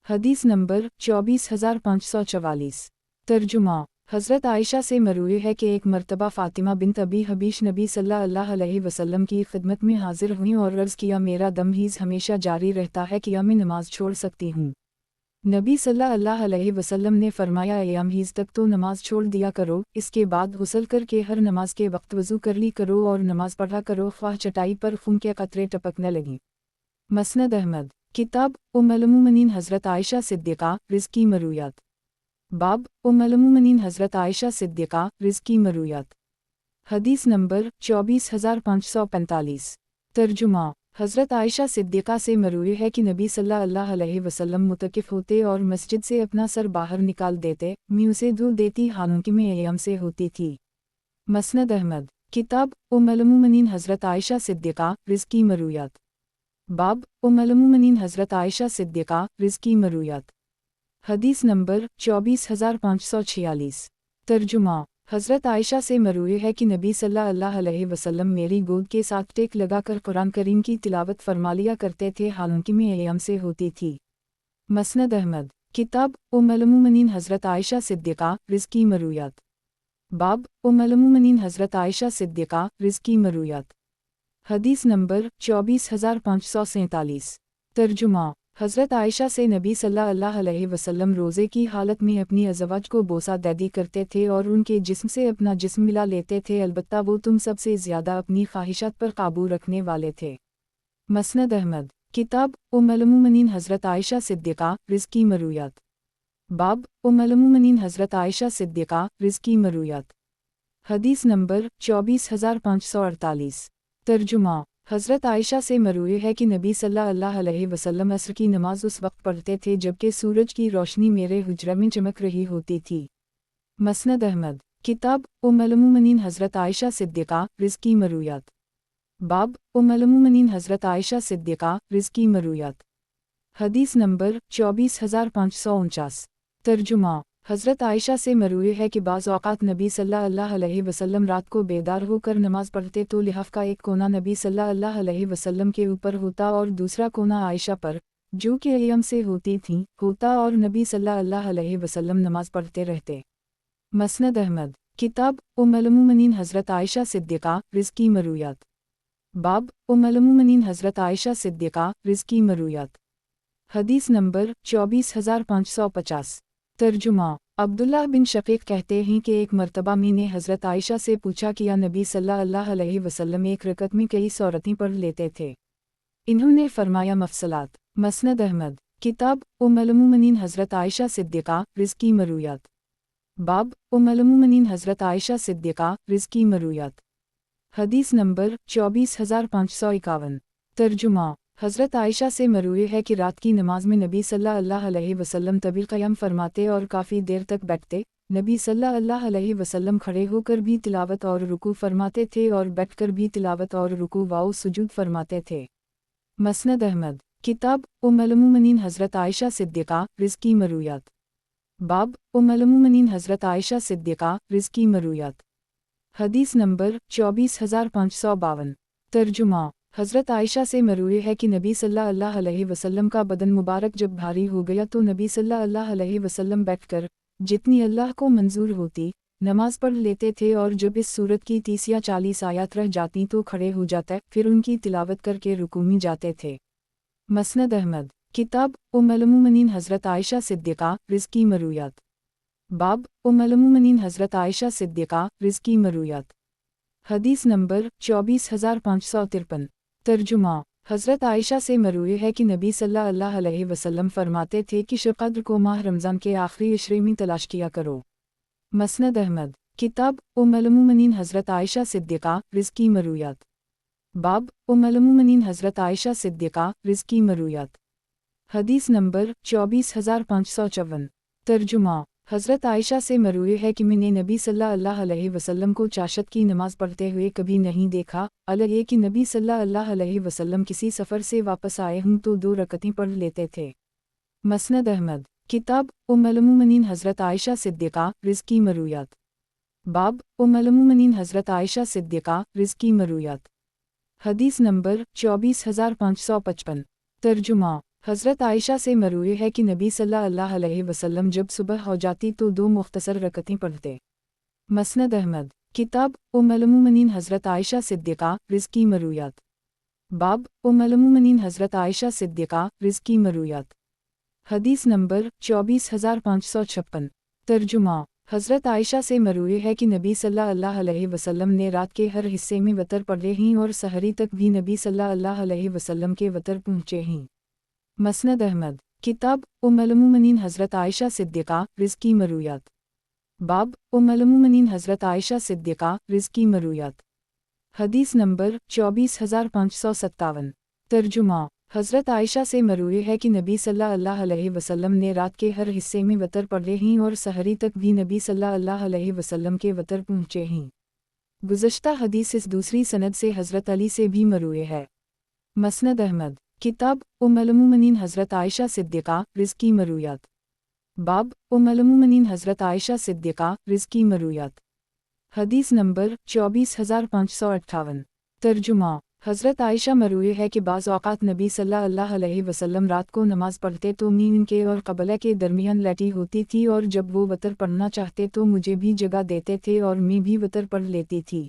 حدیث نمبر 24544 ترجمہ حضرت عائشہ سے مروی ہے کہ ایک مرتبہ فاطمہ بنت ابی حبیش نبی صلی اللہ علیہ وسلم کی خدمت میں حاضر ہوئیں اور عرض کیا میرا دم ہیز ہمیشہ جاری رہتا ہے، کیا میں نماز چھوڑ سکتی ہوں؟ نبی صلی اللہ علیہ وسلم نے فرمایا ایام ہیز تک تو نماز چھوڑ دیا کرو، اس کے بعد غسل کر کے ہر نماز کے وقت وضو کر لی کرو اور نماز پڑھا کرو خواہ چٹائی پر خون کے قطرے ٹپکنے لگیں۔ مسند احمد کتاب ام المومنین حضرت عائشہ صدیقہ رزقی مرویات باب ام المومنین حضرت عائشہ صدیقہ رزقی مرویات حدیث نمبر 24545 ترجمہ حضرت عائشہ صدیقہ سے مروی ہے کہ نبی صلی اللہ علیہ وسلم متکف ہوتے اور مسجد سے اپنا سر باہر نکال دیتے، میں اسے دھل دیتی حالانکہ میں ایام سے ہوتی تھی۔ مسند احمد کتاب ام المومنین حضرت عائشہ صدیقہ رزقی مرویات باب ام المومنین حضرت عائشہ صدیقہ رزقی مرویات حدیث نمبر 24546 ترجمہ حضرت عائشہ سے مروی ہے کہ نبی صلی اللہ علیہ وسلم میری گود کے ساتھ ٹیک لگا کر قرآن کریم کی تلاوت فرما لیا کرتے تھے حالانکہ میں ایام سے ہوتی تھی۔ مسند احمد، کتاب ام المومنین حضرت عائشہ صدیقہ رزقی مرویات۔ باب ام المومنین حضرت عائشہ صدیقہ رزقی مرویات۔ حدیث نمبر 24547۔ ترجمہ: حضرت عائشہ سے نبی صلی اللہ علیہ وسلم روزے کی حالت میں اپنی ازواج کو بوسہ دیدی کرتے تھے اور ان کے جسم سے اپنا جسم ملا لیتے تھے، البتہ وہ تم سب سے زیادہ اپنی خواہشات پر قابو رکھنے والے تھے۔ مسند احمد، کتاب ام المومنین حضرت عائشہ صدیقہ رزقی مرویات۔ باب ام المومنین حضرت عائشہ صدیقہ رزقی مرویات۔ حدیث نمبر 24548۔ ترجمہ: حضرت عائشہ سے مروی ہے کہ نبی صلی اللہ علیہ وسلم عصر کی نماز اس وقت پڑھتے تھے جبکہ سورج کی روشنی میرے حجرے میں چمک رہی ہوتی تھی۔ مسند احمد، کتاب ام المومنین حضرت عائشہ صدیقہ رزقی مرویات۔ باب ام المومنین حضرت عائشہ صدیقہ رزقی مرویات۔ حدیث نمبر 24549۔ ترجمہ: حضرت عائشہ سے مروی ہے کہ بعض اوقات نبی صلی اللہ علیہ وسلم رات کو بیدار ہو کر نماز پڑھتے تو لحاف کا ایک کونا نبی صلی اللہ علیہ وسلم کے اوپر ہوتا اور دوسرا کونا عائشہ پر، جو کہ ایام سے ہوتی تھیں، ہوتا اور نبی صلی اللہ علیہ وسلم نماز پڑھتے رہتے۔ مسند احمد، کتاب ام المومنین حضرت عائشہ صدیقہ رزقی مرویات۔ باب ام المومنین حضرت عائشہ صدیقہ رزقی مرویات۔ حدیث نمبر 24550۔ ترجمہ: عبداللہ بن شقیق کہتے ہیں کہ ایک مرتبہ میں نے حضرت عائشہ سے پوچھا کہ یا نبی صلی اللہ علیہ وسلم ایک رکعت میں کئی سورتیں پڑھ لیتے تھے؟ انہوں نے فرمایا مفصلات۔ مسند احمد، کتاب ام المومنین حضرت عائشہ صدیقہ رزقی مرویات۔ باب ام المومنین حضرت عائشہ صدیقہ رزقی مرویات۔ حدیث نمبر 24551۔ ترجمہ: حضرت عائشہ سے مروی ہے کہ رات کی نماز میں نبی صلی اللہ علیہ وسلم طویل قیام فرماتے اور کافی دیر تک بیٹھتے، نبی صلی اللہ علیہ وسلم کھڑے ہو کر بھی تلاوت اور رکوع فرماتے تھے اور بیٹھ کر بھی تلاوت اور رکوع و سجود فرماتے تھے۔ مسند احمد، کتاب ام المومنین حضرت عائشہ صدیقہ رزقی مرویات۔ باب ام المومنین حضرت عائشہ صدیقہ رزقی مرویات۔ حدیث نمبر 24552۔ ترجمہ: حضرت عائشہ سے مروی ہے کہ نبی صلی اللہ علیہ وسلم کا بدن مبارک جب بھاری ہو گیا تو نبی صلی اللہ علیہ وسلم بیٹھ کر جتنی اللہ کو منظور ہوتی نماز پڑھ لیتے تھے، اور جب اس سورت کی 30 یا 40 آیات رہ جاتی تو کھڑے ہو جاتے، پھر ان کی تلاوت کر کے رکوع میں جاتے تھے۔ مسند احمد، کتاب ام المومنین حضرت عائشہ صدیقہ رزقی مرویات۔ باب ام المومنین حضرت عائشہ صدیقہ رزقی مرویات۔ حدیث نمبر 24553۔ ترجمہ: حضرت عائشہ سے مروی ہے کہ نبی صلی اللہ علیہ وسلم فرماتے تھے کہ شب قدر کو ماہ رمضان کے آخری عشرے میں تلاش کیا کرو۔ مسند احمد، کتاب ام المومنین حضرت عائشہ صدیقہ رزقی مرویات۔ باب ام المومنین حضرت عائشہ صدیقہ رزقی مرویات۔ حدیث نمبر 24554۔ ترجمہ: حضرت عائشہ سے مروی ہے کہ میں نے نبی صلی اللہ علیہ وسلم کو چاشت کی نماز پڑھتے ہوئے کبھی نہیں دیکھا، الگ یہ کہ نبی صلی اللہ علیہ وسلم کسی سفر سے واپس آئے ہوں تو 2 رکعتیں پڑھ لیتے تھے۔ مسند احمد، کتاب ام المومنین حضرت عائشہ صدیقہ رزقی مرویات۔ باب ام المومنین حضرت عائشہ صدیقہ رزقی مرویات۔ حدیث نمبر 24555۔ ترجمہ: حضرت عائشہ سے مروی ہے کہ نبی صلی اللہ علیہ وسلم جب صبح ہو جاتی تو 2 مختصر رکعتیں پڑھتے۔ مسند احمد، کتاب ام المومنین حضرت عائشہ صدیقہ رزقی مرویات۔ باب ام المومنین حضرت عائشہ صدیقہ رزقی مرویات۔ حدیث نمبر 24556۔ ترجمہ: حضرت عائشہ سے مروی ہے کہ نبی صلی اللہ علیہ وسلم نے رات کے ہر حصے میں وتر پڑھے ہیں اور سحری تک بھی نبی صلی اللہ علیہ وسلم کے وتر پہنچے ہیں۔ مسند احمد، کتاب ام المومنین حضرت عائشہ صدیقہ رزقی مرویات۔ باب ام المومنین حضرت عائشہ صدیقہ رزقی مرویات۔ حدیث نمبر 24557۔ ترجمہ: حضرت عائشہ سے مروی ہے کہ نبی صلی اللہ علیہ وسلم نے رات کے ہر حصے میں وتر پڑھے ہیں اور سحری تک بھی نبی صلی اللہ علیہ وسلم کے وتر پہنچے ہیں۔ گزشتہ حدیث اس دوسری سند سے حضرت علی سے بھی مروی ہے۔ مسند احمد، کتاب ام المومنین حضرت عائشہ صدیقہ رزقی مرویات۔ باب ام المومنین حضرت عائشہ صدیقہ رزقی مرویات۔ حدیث نمبر 24,558۔ ترجمہ۔ حضرت عائشہ مروی ہے کہ بعض اوقات نبی صلی اللہ علیہ وسلم رات کو نماز پڑھتے تو میں ان کے اور قبلہ کے درمیان لیٹی ہوتی تھی، اور جب وہ وتر پڑھنا چاہتے تو مجھے بھی جگہ دیتے تھے اور میں بھی وتر پڑھ لیتی تھی۔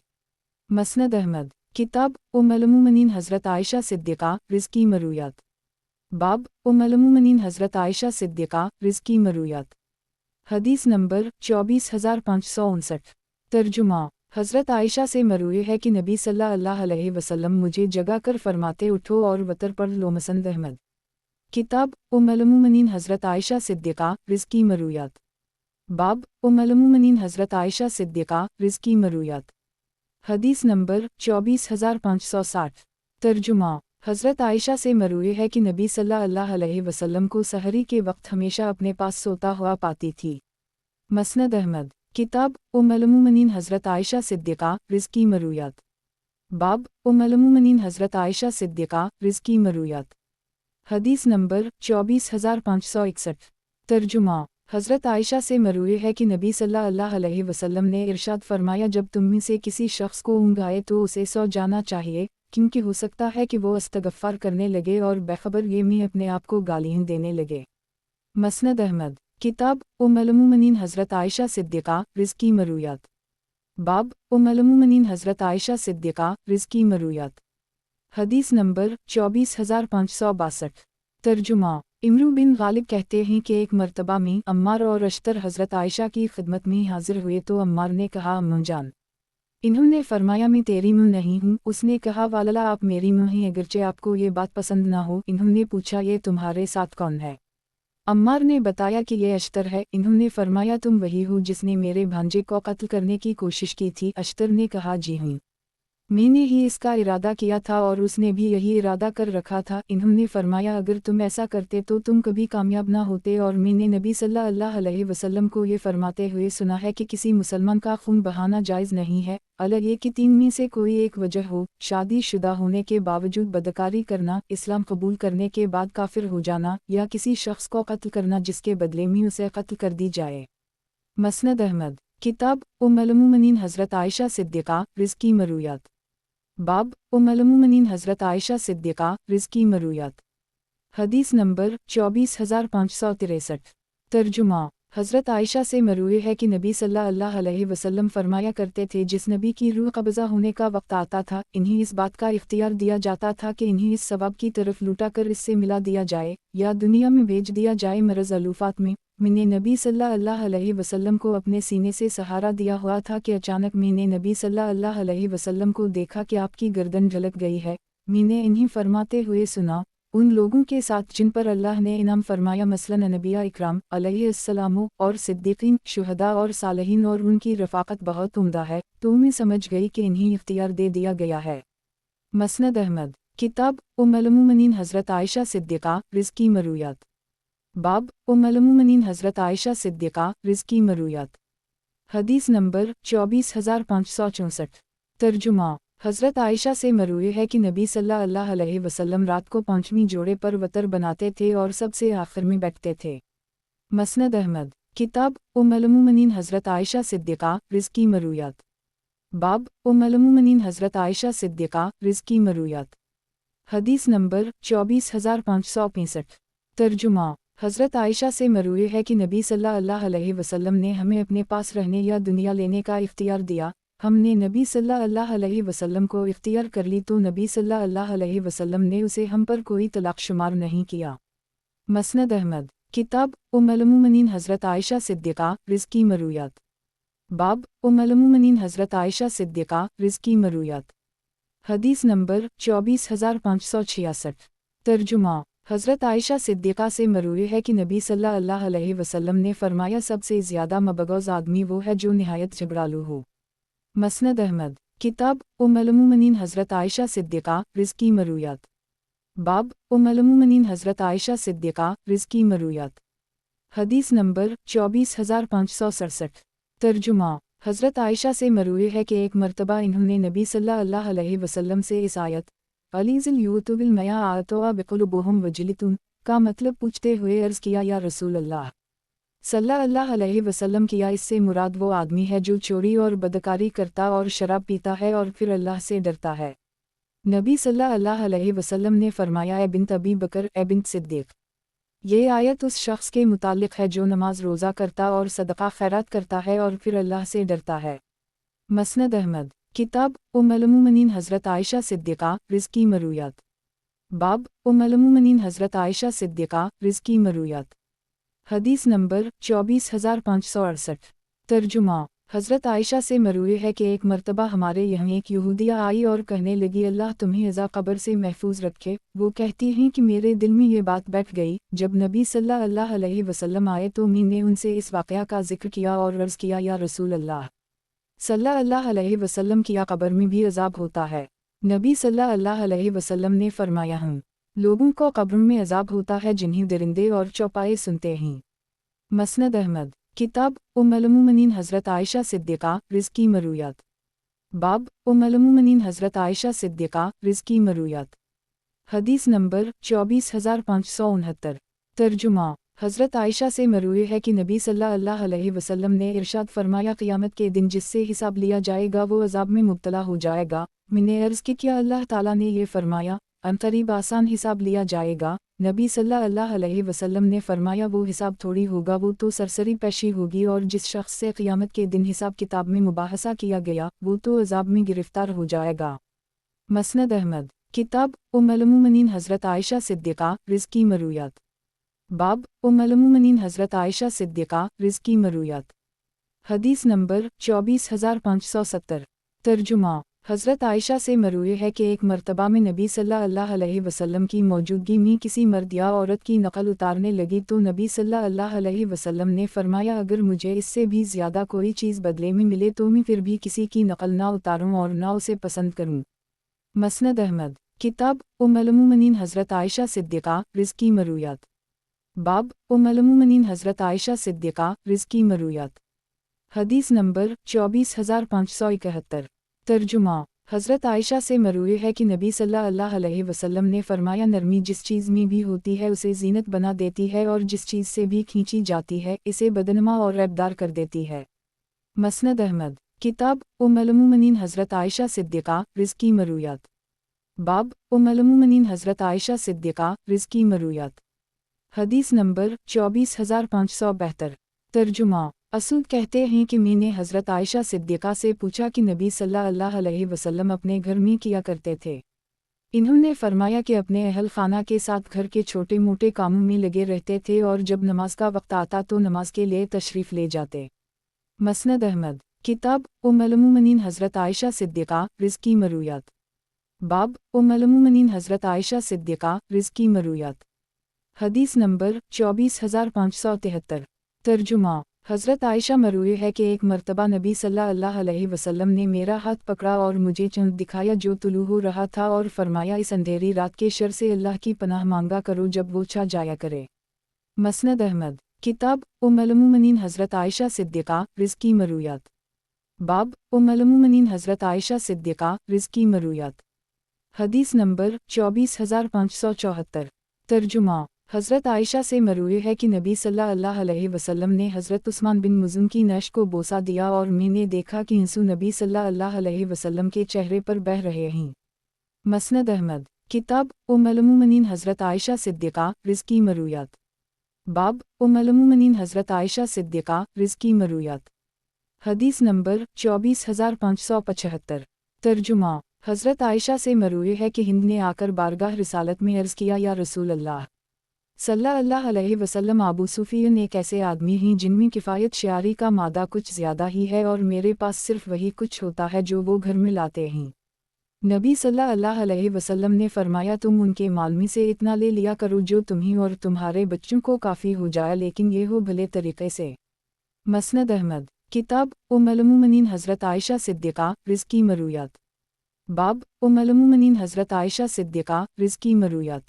مسند احمد۔ کتاب ام المومنین حضرت عائشہ صدیقہ رض کی مرویات۔ باب ام المومنین حضرت عائشہ صدیقہ رض کی مرویات۔ حدیث نمبر 24,559۔ ترجمہ۔ حضرت عائشہ سے مروی ہے کہ نبی صلی اللہ علیہ وسلم مجھے جگا کر فرماتے اٹھو اور وتر پڑھ لو۔ مسند احمد۔ کتاب ام المومنین حضرت عائشہ صدیقہ رض کی مرویات۔ باب ام المومنین حضرت عائشہ صدیقہ رض کی مرویات۔ حدیث نمبر 24,560۔ ترجمہ۔ حضرت عائشہ سے مروی ہے کہ نبی صلی اللہ علیہ وسلم کو سحری کے وقت ہمیشہ اپنے پاس سوتا ہوا پاتی تھی۔ مسند احمد۔ کتاب ام المومنین حضرت عائشہ صدیقہ رض کی مرویات۔ باب ام المومنین حضرت عائشہ صدیقہ رض کی مرویات۔ حدیث نمبر 24,561۔ ترجمہ۔ حضرت عائشہ سے مروی ہے کہ نبی صلی اللہ علیہ وسلم نے ارشاد فرمایا، جب تم میں سے کسی شخص کو اونگ آئے تو اسے سو جانا چاہیے، کیونکہ ہو سکتا ہے کہ وہ استغفار کرنے لگے اور بخبر یہ میں اپنے آپ کو گالیاں دینے لگے۔ مسند احمد۔ کتاب ام المومنین حضرت عائشہ صدیقہ رض کی مرویات۔ باب ام المومنین حضرت عائشہ صدیقہ رض کی مرویات۔ حدیث نمبر 24,562۔ ترجمہ۔ عمرو بن غالب کہتے ہیں کہ ایک مرتبہ میں عمار اور اشتر حضرت عائشہ کی خدمت میں حاضر ہوئے تو عمار نے کہا، اماں جان۔ انہوں نے فرمایا، میں تیری ماں نہیں ہوں۔ اس نے کہا، واللہ آپ میری ماں ہیں اگرچہ آپ کو یہ بات پسند نہ ہو۔ انہوں نے پوچھا، یہ تمہارے ساتھ کون ہے؟ عمار نے بتایا کہ یہ اشتر ہے۔ انہوں نے فرمایا، تم وہی ہو جس نے میرے بھانجے کو قتل کرنے کی کوشش کی تھی؟ اشتر نے کہا، جی ہوں، میں نے ہی اس کا ارادہ کیا تھا اور اس نے بھی یہی ارادہ کر رکھا تھا۔ انہوں نے فرمایا، اگر تم ایسا کرتے تو تم کبھی کامیاب نہ ہوتے، اور میں نے نبی صلی اللہ علیہ وسلم کو یہ فرماتے ہوئے سنا ہے کہ کسی مسلمان کا خون بہانا جائز نہیں ہے، الگ یہ کہ تین میں سے کوئی ایک وجہ ہو: شادی شدہ ہونے کے باوجود بدکاری کرنا، اسلام قبول کرنے کے بعد کافر ہو جانا، یا کسی شخص کو قتل کرنا جس کے بدلے میں اسے قتل کر دی جائے۔ مسند احمد۔ کتاب ام المومنین حضرت عائشہ صدیقہ رض کی مرویات۔ باب ام المومنین حضرت عائشہ صدیقہ رض کی مرویات۔ حدیث نمبر 24,563۔ ترجمہ۔ حضرت عائشہ سے مروی ہے کہ نبی صلی اللہ علیہ وسلم فرمایا کرتے تھے، جس نبی کی روح قبضہ ہونے کا وقت آتا تھا، انہیں اس بات کا اختیار دیا جاتا تھا کہ انہیں اس ثواب کی طرف لوٹا کر اس سے ملا دیا جائے یا دنیا میں بھیج دیا جائے۔ مرض الوفات میں نے نبی صلی اللہ علیہ وسلم کو اپنے سینے سے سہارا دیا ہوا تھا کہ اچانک میں نے نبی صلی اللہ علیہ وسلم کو دیکھا کہ آپ کی گردن جھلک گئی ہے۔ میں نے انہیں فرماتے ہوئے سنا، ان لوگوں کے ساتھ جن پر اللہ نے انعام فرمایا، مثلاً انبیاء اکرام علیہ السلام اور صدیقین، شہداء اور صالحین، اور ان کی رفاقت بہت عمدہ ہے، تو میں سمجھ گئی کہ انہیں اختیار دے دیا گیا ہے۔ مسند احمد۔ کتاب ام المومنین حضرت عائشہ صدیقہ رض کی مرویات۔ باب ام المومنین حضرت عائشہ صدیقہ رض کی مرویات۔ حدیث نمبر 24,564۔ ترجمہ۔ حضرت عائشہ سے مروی ہے کہ نبی صلی اللہ علیہ وسلم رات کو 5ویں جوڑے پر وتر بناتے تھے اور سب سے آخر میں بیٹھتے تھے۔ مسند احمد۔ کتاب ام المومنین حضرت عائشہ صدیقہ رض کی مرویات۔ باب ام المومنین حضرت عائشہ صدیقہ رض کی مرویات۔ حدیث نمبر 24,565۔ ترجمہ۔ حضرت عائشہ سے مروی ہے کہ نبی صلی اللہ علیہ وسلم نے ہمیں اپنے پاس رہنے یا دنیا لینے کا اختیار دیا۔ ہم نے نبی صلی اللہ علیہ وسلم کو اختیار کر لی تو نبی صلی اللہ علیہ وسلم نے اسے ہم پر کوئی طلاق شمار نہیں کیا۔ مسند احمد۔ کتاب ام المومنین حضرت عائشہ صدیقہ رض کی مرویات۔ باب ام المومنین حضرت عائشہ صدیقہ رض کی مرویات۔ حدیث نمبر 24,566۔ ترجمہ۔ حضرت عائشہ صدیقہ سے مروی ہے کہ نبی صلی اللہ علیہ وسلم نے فرمایا، سب سے زیادہ مبغوض آدمی وہ ہے جو نہایت جھگڑالو ہو۔ مسند احمد۔ کتاب ام المومنین حضرت عائشہ صدیقہ رض کی مرویات۔ باب ام المومنین حضرت عائشہ صدیقہ رض کی مرویات۔ حدیث نمبر 24,567۔ ترجمہ۔ حضرت عائشہ سے مروی ہے کہ ایک مرتبہ انہوں نے نبی صلی اللہ علیہ وسلم سے اس آیت علیذ الیوت بالمیاء بقلوبہم وجلتن کا مطلب پوچھتے ہوئے عرض کیا، یا رسول اللہ، सल्लल्लाहु अलैहि वसल्लम किया इससे मुराद वो आदमी है जो चोरी और बदकारी करता और शराब पीता है और फिर अल्लाह से डरता है। नबी सल्लल्लाहु अलैहि वसल्लम ने फरमाया, ए बिन्त अबी बकर, ए बिन्त सिद्दीक। ये आयत उस शख्स के मुताल्लिक है जो नमाज रोज़ा करता और सदका खैरात करता है और फिर अल्लाह से डरता है। मसनद अहमद, किताब उम्मुल मोमिनीन हज़रत आयशा सिद्दीक़ा रिज़्क़ी मरूयात। बाब उम्मुल मोमिनीन हज़रत आयशा सिद्दीक़ा रिज़्क़ी मरूयात। हदीस नंबर 24568। तर्जुमा, हज़रत आयशा से मरूए है कि एक मर्तबा हमारे यहाँ एक यहूदिया आई और कहने लगी, अल्लाह तुम्हें अज़ा क़ब्र से महफूज रखे। वो कहती हैं कि मेरे दिल में ये बात बैठ गई। जब नबी सल्लल्लाहु अलैहि वसल्लम आए तो मैंने उनसे इस वाक़या का ज़िक्र किया और अर्ज़ किया, या रसूल अल्लाह सल्लल्लाहु अलैहि वसल्लम, किया क़ब्र में भी अज़ाब होता है? नबी सल्लल्लाहु अलैहि वसल्लम ने फरमाया, लोगों को क़ब्र में अज़ाब होता है जिन्हें दरिंदे और चौपाए सुनते हैं। मसनद अहमद, किताब उम्मुल मोमिनीन हज़रत आयशा सिद्दीक़ा रिज़्क़ी मरूयात। बाब उम्मुल मोमिनीन हज़रत आयशा सिद्दीक़ा रिज़्क़ी मरूयात। हदीस नंबर 24569। तर्जुमा, हज़रत आयशा से मरूए है कि नबी सल्लल्लाहु अलैहि वसल्लम ने इरशाद फरमाया, क़यामत के दिन जिससे हिसाब लिया जाएगा वो अज़ाब में मुब्तला हो जाएगा। मैंने अर्ज़ की, क्या अल्लाह ताला ने ये फरमाया, अनक़रीब आसान हिसाब लिया जाएगा? नबी सल्लल्लाहु अलैहि वसल्लम ने फरमाया, वो हिसाब थोड़ी होगा, वो तो सरसरी पेशी होगी, और जिस शख्स से क़यामत के दिन हिसाब किताब में मुबाहसा किया गया वो तो अज़ाब में गिरफ्तार हो जाएगा। मसनद अहमद, किताब उम्मुल मोमिनीन हज़रत आयशा सिद्दीक़ा रिज़्क़ी मरूयात। बाब उम्मुल मोमिनीन हज़रत आयशा सिद्दीक़ा रिज़्क़ी मरूयात। हदीस नंबर 24570। तर्जुमा, हज़रत आयशा से मरूए है कि एक मर्तबा में नबी सल्लल्लाहु अलैहि वसल्लम की मौजूदगी में किसी मर्द या औरत की नकल उतारने लगी तो नबी सल्लल्लाहु अलैहि वसल्लम ने फरमाया, अगर मुझे इससे भी ज़्यादा कोई चीज़ बदले में मिले तो मैं फिर भी किसी की नकल ना उतारूँ और ना उसे पसंद करूँ। मसनद अहमद, किताब उम्मुल मोमिनीन हज़रत आयशा सिद्दीक़ा रिज़्क़ी मरूयात। बाब उम्मुल मोमिनीन हज़रत आयशा सिद्दीक़ा रिज़्क़ी मरूयात। हदीस नंबर 24571। तर्जुमा, हज़रत आयशा से मरूए है कि नबी सल्लल्लाहु अलैहि वसल्लम ने फरमाया, नरमी जिस चीज़ में भी होती है उसे ज़ीनत बना देती है और जिस चीज़ से भी खींची जाती है इसे बदनमा और रैबदार कर देती है। मसनद अहमद, किताब उम्मुल मोमिनीन हज़रत आयशा सिद्दीक़ा रिज़्क़ी मरूयात। बाब उम्मुल मोमिनीन हज़रत आयशा सिद्दीक़ा रिज़्क़ी मरूयात। हदीस नंबर 24572। तर्जुमा, असूद कहते हैं कि मैंने हज़रत आयशा सिद्दीक़ा से पूछा कि नबी सल्लल्लाहु अलैहि वसल्लम अपने घर में किया करते थे। इन्होंने फरमाया कि अपने अहल खाना के साथ घर के छोटे मोटे कामों में लगे रहते थे और जब नमाज का वक्त आता तो नमाज के लिए तशरीफ़ ले जाते। मसनद अहमद, किताब उम्मुल मोमिनीन हज़रत आयशा सिद्दीक़ा रिज़्क़ी मरूयात। बाब उम्मुल मोमिनीन हज़रत आयशा सिद्दीक़ा रिज़्क़ी मरूयात। हदीस नंबर 24573। तर्जुमा, हज़रत आयशा मरूए है कि एक मर्तबा नबी सल्लल्लाहु अलैहि वसल्लम ने मेरा हाथ पकड़ा और मुझे चंद दिखाया जो तुलू हो रहा था और फरमाया, इस अंधेरी रात के शर से अल्लाह की पनाह मांगा करो जब वो छा जाया करे। मसनद अहमद, किताब उम्मुल मोमिनीन हज़रत आयशा सिद्दीक़ा रिज़्क़ी मरूयात। बाब उम्मुल मोमिनीन हज़रत आयशा सिद्दीक़ा रिज़्क़ी मरूयात। हदीस नंबर 24574। तर्जुमा, हज़रत आयशा से मरूए है कि नबी सल्लल्लाहु अलैहि वसल्लम ने हज़रत उस्मान बिन मज़ून की नश को बोसा दिया और मैंने देखा कि आंसू नबी सल्लल्लाहु अलैहि वसल्लम के चेहरे पर बह रहे हैं। मसनद अहमद, किताब उम्मुल मोमिनीन हज़रत आयशा सिद्दीक़ा रिज़्क़ी मरूयात। बाब उम्मुल मोमिनीन हज़रत आयशा सिद्दीक़ा रिज़्क़ी मरूयात। हदीस नंबर 24575। तर्जुमा, हज़रत आयशा से मरूए है कि हिंद ने आकर बारगाह रिसालत में अर्ज़ किया, या रसूल अल्लाह सल्लल्लाहु अलैहि वसल्लम, अबू सुफ़ियान एक ऐसे आदमी हैं जिनमें किफ़ायत शारी का मादा कुछ ज़्यादा ही है और मेरे पास सिर्फ़ वही कुछ होता है जो वो घर में लाते हैं। नबी सल्लल्लाहु अलैहि वसल्लम ने फरमाया, तुम उनके माल में से इतना ले लिया करो जो तुम्हें और तुम्हारे बच्चों को काफ़ी हो जाए, लेकिन ये हो भले तरीक़े से। मसनद अहमद, किताब उम्मुल मोमिनीन हज़रत आयशा सिद्दीक़ा रिज़्क़ी मरूयात। बाब उम्मुल मोमिनीन हज़रत आयशा सिद्दीक़ा रिज़्क़ी मरूयात।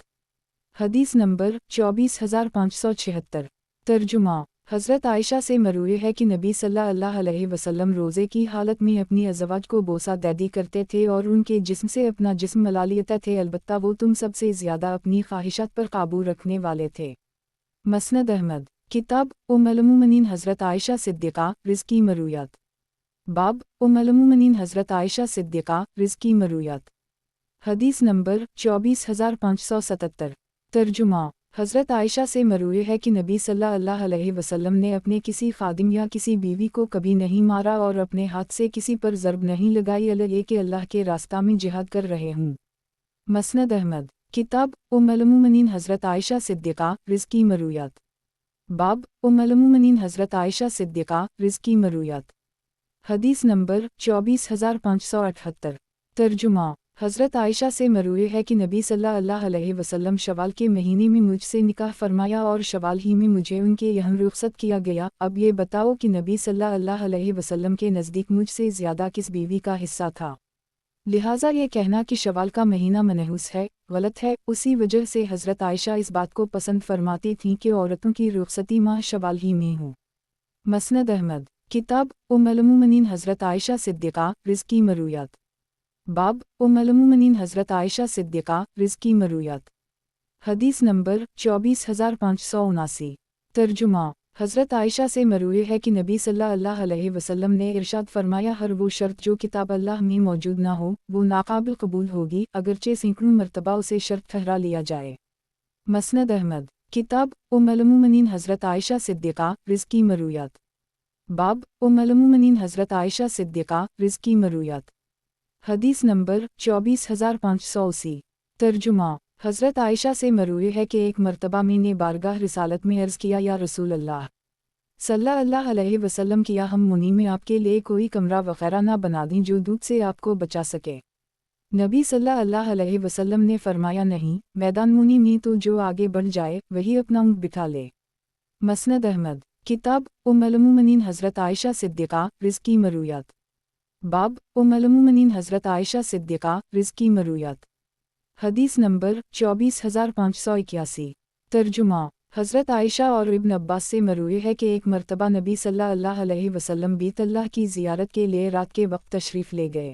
हदीस नंबर 24576। तर्जुमा, हज़रत आयशा से मरूए है कि नबी सल्लल्लाहु अलैहि वसल्लम रोज़े की हालत में अपनी अज़वाज को बोसा दैदी करते थे और उनके जिस्म से अपना जिस्म मिला लेते थे, अलबत्ता वो तुम सबसे ज़्यादा अपनी ख्वाहिशात पर काबू रखने वाले थे। मसनद अहमद, किताब उम्मुल-मोमिनीन हज़रत आयशा सिद्दीक़ा रिज़्की मरूयात। बाब उम्मुल-मोमिनीन हज़रत आयशा सिद्दीक़ा रिज़्की मरूयात। हदीस नंबर 24577। तर्जुमा। हज़रत आयशा से मरूए है कि नबी सल्लल्लाहु अलैहि वसल्लम ने अपने किसी खादिम या किसी बीवी को कभी नहीं मारा और अपने हाथ से किसी पर ज़र्ब नहीं लगाई अलग ये कि अल्लाह के रास्ता में जिहाद कर रहे हूँ। मसनद अहमद। किताब उम्मुल-मोमिनीन हज़रत आयशा सिद्दीक़ा रिज़्की मरूयात। बाब उम्मुल-मोमिनीन हज़रत आयशा सिद्दीक़ा रिज़्की मरूयात। हदीस नंबर 24578। तर्जुमा। हज़रत आयशा से मरूए है कि नबी सल्लल्लाहु अलैहि वसल्लम शवाल के महीने में मुझसे निकाह फरमाया और शवाल ही में मुझे उनके यहाँ रुख़सत किया गया। अब ये बताओ कि नबी सल्लल्लाहु अलैहि वसल्लम के नज़दीक मुझसे ज़्यादा किस बीवी का हिस्सा था। लिहाजा ये कहना कि शवाल का महीना मनहूस है, गलत है। उसी वजह से हज़रत आयशा इस बात को पसंद फरमाती थीं कि औरतों की रुख़सती माह शवाल ही में हो। मसनद अहमद। किताब उम्मुल-मोमिनीन हज़रत आयशा सिद्दीक़ा रिज़्की मरूयात। बाब उम्मुल-मोमिनीन हज़रत आयशा सिद्दीक़ा रिज़्की मरूयात। हदीस नंबर 24579। तर्जुमा। हज़रत आयशा से मरूए है कि नबी सल्लल्लाहु अलैहि वसल्लम ने इरशाद फरमाया हर वो शर्त जो किताब अल्लाह में मौजूद ना हो वो नाकाबिल कबूल होगी अगरचे सैकड़ों मरतबा उसे शर्त ठहरा लिया जाए। मसनद अहमद। किताब उम्मुल-मोमिनीन हज़रत आयशा सिद्दीक़ा रिज़्की मरूयात। बाब उम्मुल-मोमिनीन हज़रत आयशा सिद्दीक़ा रिज़्की मरूयात। हदीस नंबर 24580। तर्जुमा। हज़रत आयशा से मरूए है कि एक मरतबा मैंने बारगाह रिसालत में अर्ज़ किया या रसूल अल्लाह सल्लल्लाहु अलैहि वसल्लम किया हम मुनी में आपके लिए कोई कमरा वग़ैरह ना बना दें जो धूप से आपको बचा सके। नबी सल्लल्लाहु अलैहि वसल्लम ने फरमाया नहीं, मैदान मुनी में तो जो आगे बढ़ जाए वही अपना ऊँट बिठा ले। मसनद अहमद। किताब उम्मुल-मोमिनीन हज़रत आयशा सिद्दीक़ा रिज़्की मरूयात। बाब उम्मुल-मोमिनीन हज़रत आयशा सिद्दीक़ा रिज़्की मरूयात। हदीस नंबर 24581। तर्जुमा। हज़रत आयशा और इब्न अब्बास से मरूए है कि एक मरतबा नबी सल्लल्लाहु अलैहि वसल्लम बैत अल्लाह की ज़ियारत के लिए रात के वक्त तशरीफ़ ले गए।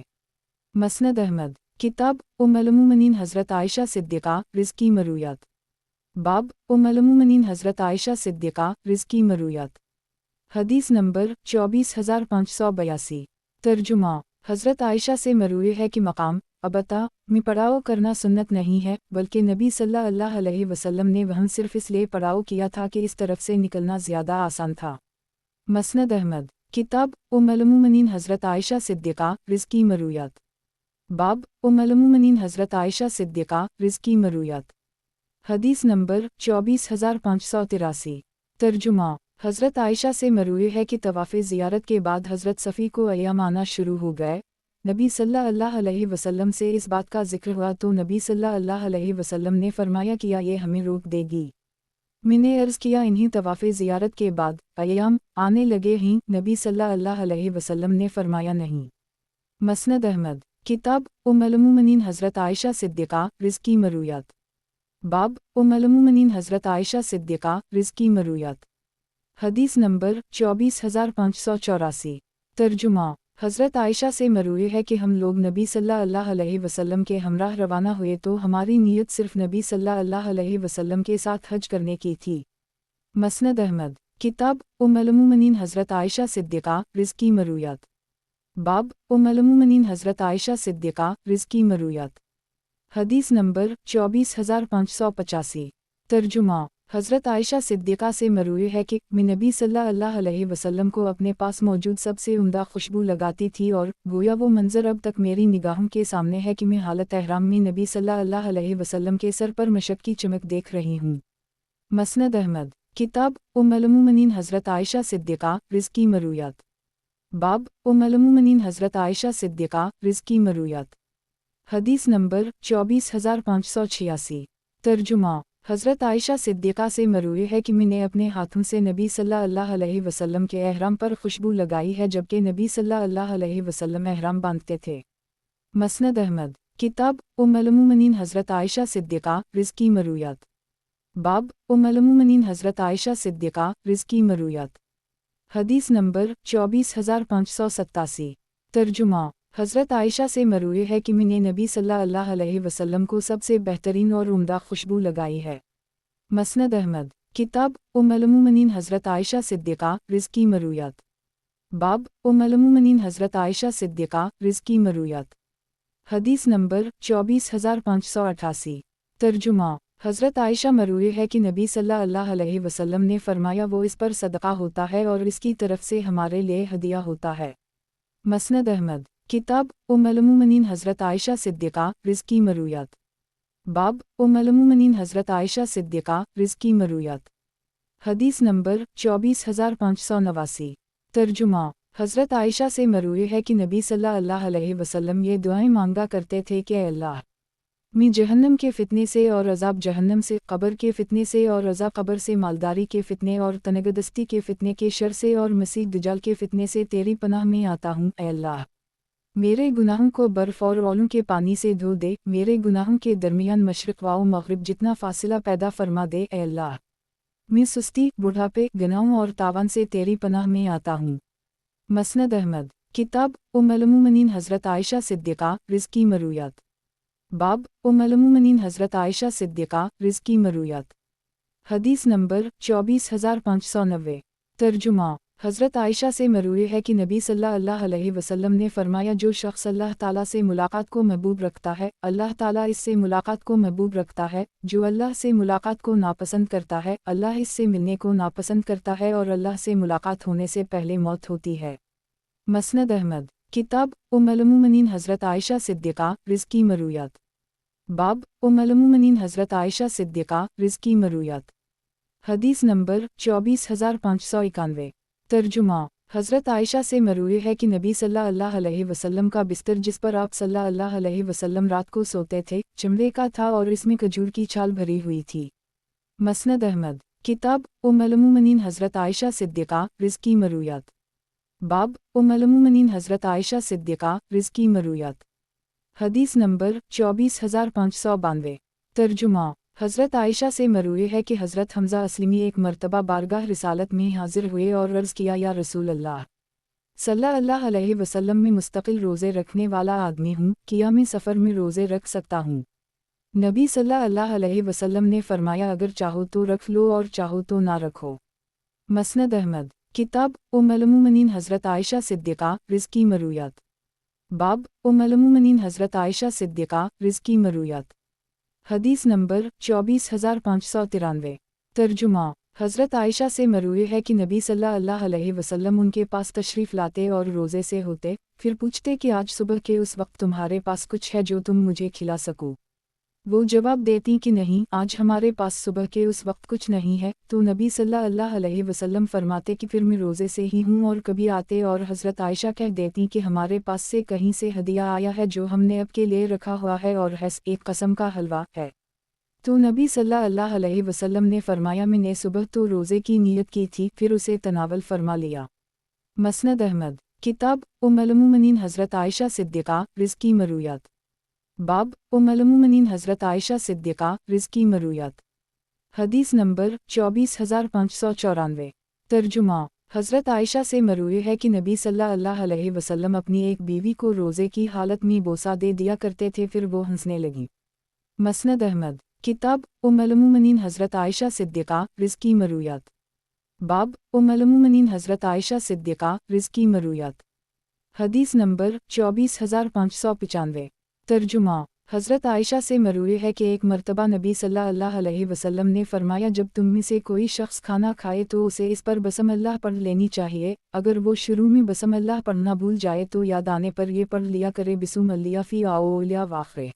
मसनद अहमद। किताब उम्मुल-मोमिनीन हज़रत आयशा सिद्दीक़ा रिज़्की मरूयात। बाब उम्मुल-मोमिनीन हज़रत आयशा सिद्दीक़ा रिज़्की मरूयात। हदीस नंबर 24582। तर्जुमा। हज़रत आयशा से मरूए है कि मकाम अबता में पड़ाव करना सुन्नत नहीं है बल्कि नबी सल्लल्लाहु अलैहि वसल्लम ने वहाँ सिर्फ़ इसलिए पड़ाव किया था कि इस तरफ से निकलना ज़्यादा आसान था। मसनद अहमद। किताब उम्मुल-मोमिनीन हज़रत आयशा सिद्दीक़ा रिज़्की मरूयात। बाब उम्मुल-मोमिनीन हज़रत आयशा सिद्दीक़ा रिज़्की मरूयात। हदीस नंबर 24583। तर्जुमा। हज़रत आयशा से मरूए है कि तवाफ़े ज़ियारत के बाद हज़रत सफ़ी को अय्याम आना शुरू हो गए। नबी सल्लल्लाहु अलैहि वसल्लम से इस बात का ज़िक्र हुआ तो नबी सल्लल्लाहु अलैहि वसल्लम ने फरमाया किया ये हमें रोक देगी। मैंने अर्ज़ किया इन्हीं तवाफ़े ज़ियारत के बाद अय्याम आने लगे हैं। नबी सल्लल्लाहु अलैहि वसल्लम ने फरमाया नहीं। मसनद अहमद। किताब उम्मुल-मोमिनीन हज़रत आयशा सिद्दीक़ा रिज़्की मरूयात। बाब उम्मुल-मोमिनीन हज़रत आयशा सिद्दीक़ा रिज़्की मरूयात। हदीस नंबर 24584। तर्जुमा। हज़रत आयशा से मरूए है कि हम लोग नबी सल्लल्लाहु अलैहि वसल्लम के हमराह रवाना हुए तो हमारी नीयत सिर्फ़ नबी सल्लल्लाहु अलैहि वसल्लम के साथ हज करने की थी। मसनद अहमद। किताब उम्मुल-मोमिनीन हज़रत आयशा सिद्दीक़ा रिज़्की मरूयात। बाब उम्मुल-मोमिनीन हज़रत आयशा सिद्दीक़ा रिज़्की मरूयात। हदीस नंबर 24585। तर्जुमा। हज़रत आयशा सिद्दीक़ा से मरूए है कि मैं नबी सल्लल्लाहु अलैहि वसल्लम को अपने पास मौजूद सबसे उम्दा खुशबू लगाती थी और गोया वो मंज़र अब तक मेरी निगाहों के सामने है कि मैं हालत एहराम में नबी सल्लल्लाहु अलैहि वसल्लम के सर पर मशक की चमक देख रही हूँ। मसनद अहमद। किताब उम्मुल-मोमिनीन हज़रत आयशा सिद्दीक़ा रिज़्की मरूयात। बाब उम्मुल-मोमिनीन हज़रत आयशा सिद्दीक़ा रिज़्की मरूयात। हदीस नंबर 24586। तर्जुमा। हज़रत आयशा सिद्दीक़ा से मरूए है कि मैंने अपने हाथों से नबी सल्लल्लाहु अलैहि वसल्लम के एहराम पर खुशबू लगाई है जबकि नबी सल्लल्लाहु अलैहि वसल्लम एहराम बांधते थे। मसनद अहमद। किताब उम्मुल-मोमिनीन हज़रत आयशा सिद्दीक़ा रिज़्की मरूयात। बाब उम्मुल-मोमिनीन हज़रत आयशा सिद्दीक़ा रिज़्की मरूयात। हदीस नंबर 24587। तर्जुमा। हज़रत आयशा से मरूए है कि मैंने नबी सल्लल्लाहु अलैहि वसल्लम को सबसे बेहतरीन और उम्दा खुशबू लगाई है। मसनद अहमद। किताब उम्मुल-मोमिनीन हज़रत आयशा सिद्दीक़ा रिज़्क़ी मरूयात। बाब उम्मुल-मोमिनीन हज़रत आयशा सिद्दीक़ा रिज़्क़ी मरूयात। हदीस नंबर 24588। तर्जुमा। हज़रत आयशा मरूए है कि नबी सल्लल्लाहु अलैहि वसल्लम ने फरमाया वो इस पर सदका होता है और इसकी तरफ से हमारे लिए हदिया होता है। मसनद अहमद। किताब उम्मुल-मोमिनीन हज़रत आयशा सिद्दीक़ा रिज़्क़ी मरूयात। बाब उम्मुल-मोमिनीन हज़रत आयशा सिद्दीक़ा रिज़्क़ी मरूयात। हदीस नंबर 24589। तर्जुमा। हज़रत आयशा से मरूए है कि नबी सल्लल्लाहु अलैहि वसल्लम ये दुआएं मांगा करते थे कि अल्लाह मी जहन्नम के फ़ितने से और अज़ाब जहन्नम से, क़ब्र के फ़ितने से और अज़ाब क़ब्र से, मालदारी के फ़ितने और तनगदस्ती के फ़ितने के शर से और मसीह दज्जाल के फ़ितने से तेरी पनाह में आता हूँ। ऐ अल्लाह मेरे गुनाहों को बर्फ़ और ओलों के पानी से धो दे, मेरे गुनाहों के दरमियान मशरिक़ व मग़रिब जितना फ़ासिला पैदा फ़रमा दे। ऐ अल्लाह मैं सुस्ती, बुढ़ापे, गुनाहों और तावान से तेरी पनाह में आता हूँ। मसनद अहमद। किताब उम्मुल-मोमिनीन हज़रत आयशा सिद्दीक़ा रिज़्क़ी मरूयात। बाब उम्मुल-मोमिनीन हज़रत आयशा सिद्दीक़ा रिज़्क़ी मरूयात। हदीस नंबर 24590। तर्जुमा। हज़रत आयशा से मरूए है कि नबी सल्लल्लाहु अलैहि वसल्लम ने फरमाया जो शख्स अल्लाह ताला से मुलाकात को महबूब रखता है, अल्लाह ताला इससे मुलाकात को महबूब रखता है। जो अल्लाह से मुलाकात को नापसंद करता है, अल्लाह इससे मिलने को नापसंद करता है और अल्लाह से मुलाकात होने से पहले मौत होती है। मसनद अहमद। किताब उम्मुल-मोमिनीन हज़रत आयशा सिद्दीक़ा रिज़्क़ी मरूयात। बाब उम्मुल-मोमिनीन हज़रत आयशा सिद्दीक़ा रिज़्क़ी मरूयात। हदीस नंबर 24591। तर्जुमा। हज़रत आयशा से मरूए है कि नबी सल्लल्लाहु अलैहि वसल्लम का बिस्तर जिस पर आप सल्लल्लाहु अलैहि वसल्लम रात को सोते थे, चमड़े का था और इसमें खजूर की छाल भरी हुई थी। मसनद अहमद। किताब उम्मुल-मोमिनीन हज़रत आयशा सिद्दीक़ा रिज़्क़ी मरूयात। बाब उम्मुल-मोमिनीन हज़रत आयशा सिद्दीक़ा रिज़्क़ी मरूयात। हदीस नंबर 24592। तर्जुमा। हज़रत आयशा से मरूए है कि हज़रत हमज़ा अस्लमी एक मरतबा बारगाह रिसालत में हाजिर हुए और अर्ज़ किया या रसूल अल्लाह सल्लल्लाहु अलैहि वसल्लम में मुस्तकिल रोज़े रखने वाला आदमी हूँ, क्या मैं सफ़र में रोज़े रख सकता हूँ? नबी सल्लल्लाहु अलैहि वसल्लम ने फरमाया अगर चाहो तो रख लो और चाहो तो ना रखो। मसनद अहमद। किताब उम्मुल-मोमिनीन हज़रत आयशा सिद्दीक़ा रिज़्क़ी मरूयात। बाब उम्मुल-मोमिनीन हज़रत आयशा सिद्दीक़ा रिज़्क़ी मरूयात। हदीस नंबर 24593। तर्जुमा। हज़रत आयशा से मरूए है कि नबी सल्लल्लाहु अलैहि वसल्लम उनके पास तशरीफ़ लाते और रोज़े से होते, फिर पूछते कि आज सुबह के उस वक्त तुम्हारे पास कुछ है जो तुम मुझे खिला सको। वो जवाब देती कि नहीं, आज हमारे पास सुबह के उस वक्त कुछ नहीं है, तो नबी सल्लल्लाहु अलैहि वसल्लम फरमाते कि फिर मैं रोज़े से ही हूँ। और कभी आते और हज़रत आयशा कह देती कि हमारे पास से कहीं से हदिया आया है जो हमने अब के लिए रखा हुआ है और है एक कस्म का हलवा है। तो नबी सल्लल्लाहु अलैहि वसल्लम ने फरमाया मैंने सुबह तो रोज़े की नीयत की थी, फिर उसे तनावल फरमा लिया। मसनद अहमद। किताब उम्मुल-मोमिनीन हज़रत आयशा सिद्दीक़ा रिज़्क़ी मरूयात। बाब उम्मुल-मोमिनीन हज़रत आयशा सिद्दीक़ा रिज़्क़ी मरूयात। हदीस नंबर 24594। तर्जुमा। हज़रत आयशा से मरूए है कि नबी सल्लल्लाहु अलैहि वसल्लम अपनी एक बीवी को रोज़े की हालत में बोसा दे दिया करते थे, फिर वो हंसने लगी। मसनद अहमद। किताब उम्मुल-मोमिनीन हज़रत आयशा सिद्दीक़ा रिज़्क़ी मरूयात। बाब उम्मुल-मोमिनीन हज़रत आयशा सिद्दीक़ा रिज़्क़ी मरूयात। हदीस नंबर 24595। तर्जुमा। हज़रत आयशा से मरूए है कि एक मरतबा नबी सल्लल्लाहु अलैहि वसल्लम ने फरमाया जब तुम में से कोई शख्स खाना खाए तो उसे इस पर बसम अल्लाह पढ़ लेनी चाहिए, अगर वो शुरू में बसम अल्लाह पढ़ना भूल जाए तो याद आने पर ये पढ़ लिया करे बिस्म अल्लाह फ़ी औलिया वाख़िर।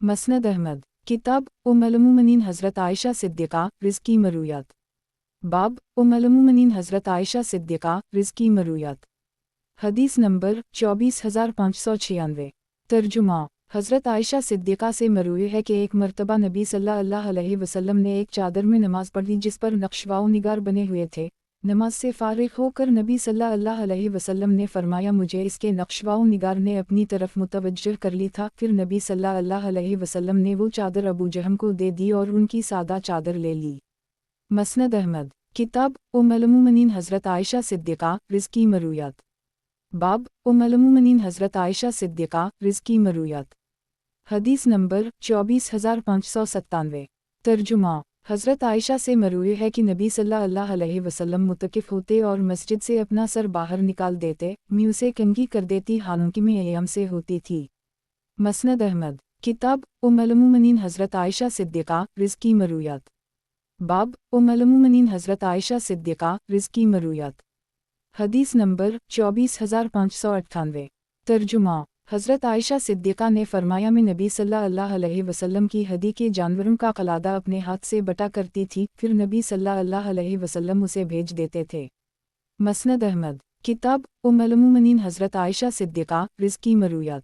मसनद अहमद। किताब उम्मुल-मोमिनीन हज़रत आयशा सिद्दीक़ा रिज़्क़ी मरूयात। बाब उम्मुल-मोमिनीन हज़रत आयशा सिद्दीक़ा रिज़्क़ी मरूयात। हदीस नंबर 24596। तर्जुमा। हज़रत आयशा सिद्दीक़ा से मरूए है कि एक मरतबा नबी सल्लल्लाहु अलैहि वसल्लम ने एक चादर में नमाज़ पढ़ी जिस पर नक्शवाओ निगार बने हुए थे। नमाज से फ़ारिग़ होकर नबी सल्लल्लाहु अलैहि वसल्लम ने फरमाया मुझे इसके नक्शवाओ निगार ने अपनी तरफ मुतवज्जह कर ली था। फिर नबी सल्लल्लाहु अलैहि वसल्लम ने वो चादर अबू जहम को दे दी और उनकी सादा चादर ले ली। मसनद अहमद। किताब उम्मुल-मोमिनीन हज़रत आयशा सिद्दीक़ा रिज़्क़ी मरूयात। बाब उम्मुल-मोमिनीन हज़रत आयशा सिद्दीक़ा रिज़्क़ी मरूयात। हदीस नंबर 24597। तर्जुमा। حضرت عائشہ سے مروی ہے کہ نبی صلی اللہ علیہ وسلم متکف ہوتے اور مسجد سے اپنا سر باہر نکال دیتے، میں اسے کنگھی کر دیتی حالانکہ میں ایام سے ہوتی تھی۔ مسند احمد، کتاب ام المومنین حضرت عائشہ صدیقہ رض کی مرویات۔ باب ام المومنین حضرت عائشہ صدیقہ رض کی مرویات۔ حدیث نمبر 24598۔ ترجمہ: حضرت عائشہ صدیقہ نے فرمایا میں نبی صلی اللہ علیہ وسلم کی ہدی کے جانوروں کا قلادہ اپنے ہاتھ سے بٹا کرتی تھی، پھر نبی صلی اللہ علیہ وسلم اسے بھیج دیتے تھے۔ مسند احمد، کتاب ام المومنین حضرت عائشہ صدیقہ رض کی مرویات۔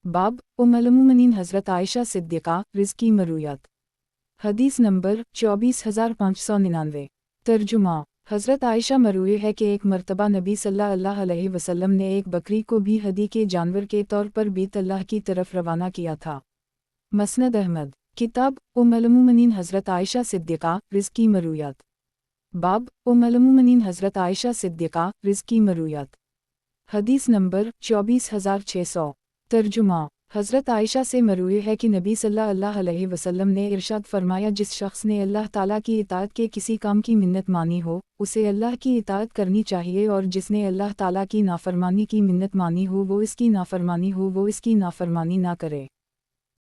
باب ام المومنین حضرت عائشہ صدیقہ رض کی مرویات۔ حدیث نمبر 24599۔ ترجمہ: حضرت عائشہ مروی ہے کہ ایک مرتبہ نبی صلی اللہ علیہ وسلم نے ایک بکری کو بھی ہدی کے جانور کے طور پر بیت اللہ کی طرف روانہ کیا تھا۔ مسند احمد، کتاب ام المومنین حضرت عائشہ صدیقہ رض کی مرویات۔ باب ام المومنین حضرت عائشہ صدیقہ رض کی مرویات۔ حدیث نمبر 24600۔ ترجمہ: حضرت عائشہ سے مروی ہے کہ نبی صلی اللہ علیہ وسلم نے ارشاد فرمایا جس شخص نے اللہ تعالیٰ کی اطاعت کے کسی کام کی منت مانی ہو، اسے اللہ کی اطاعت کرنی چاہیے، اور جس نے اللہ تعالیٰ کی نافرمانی کی منت مانی ہو وہ اس کی نافرمانی نہ کرے۔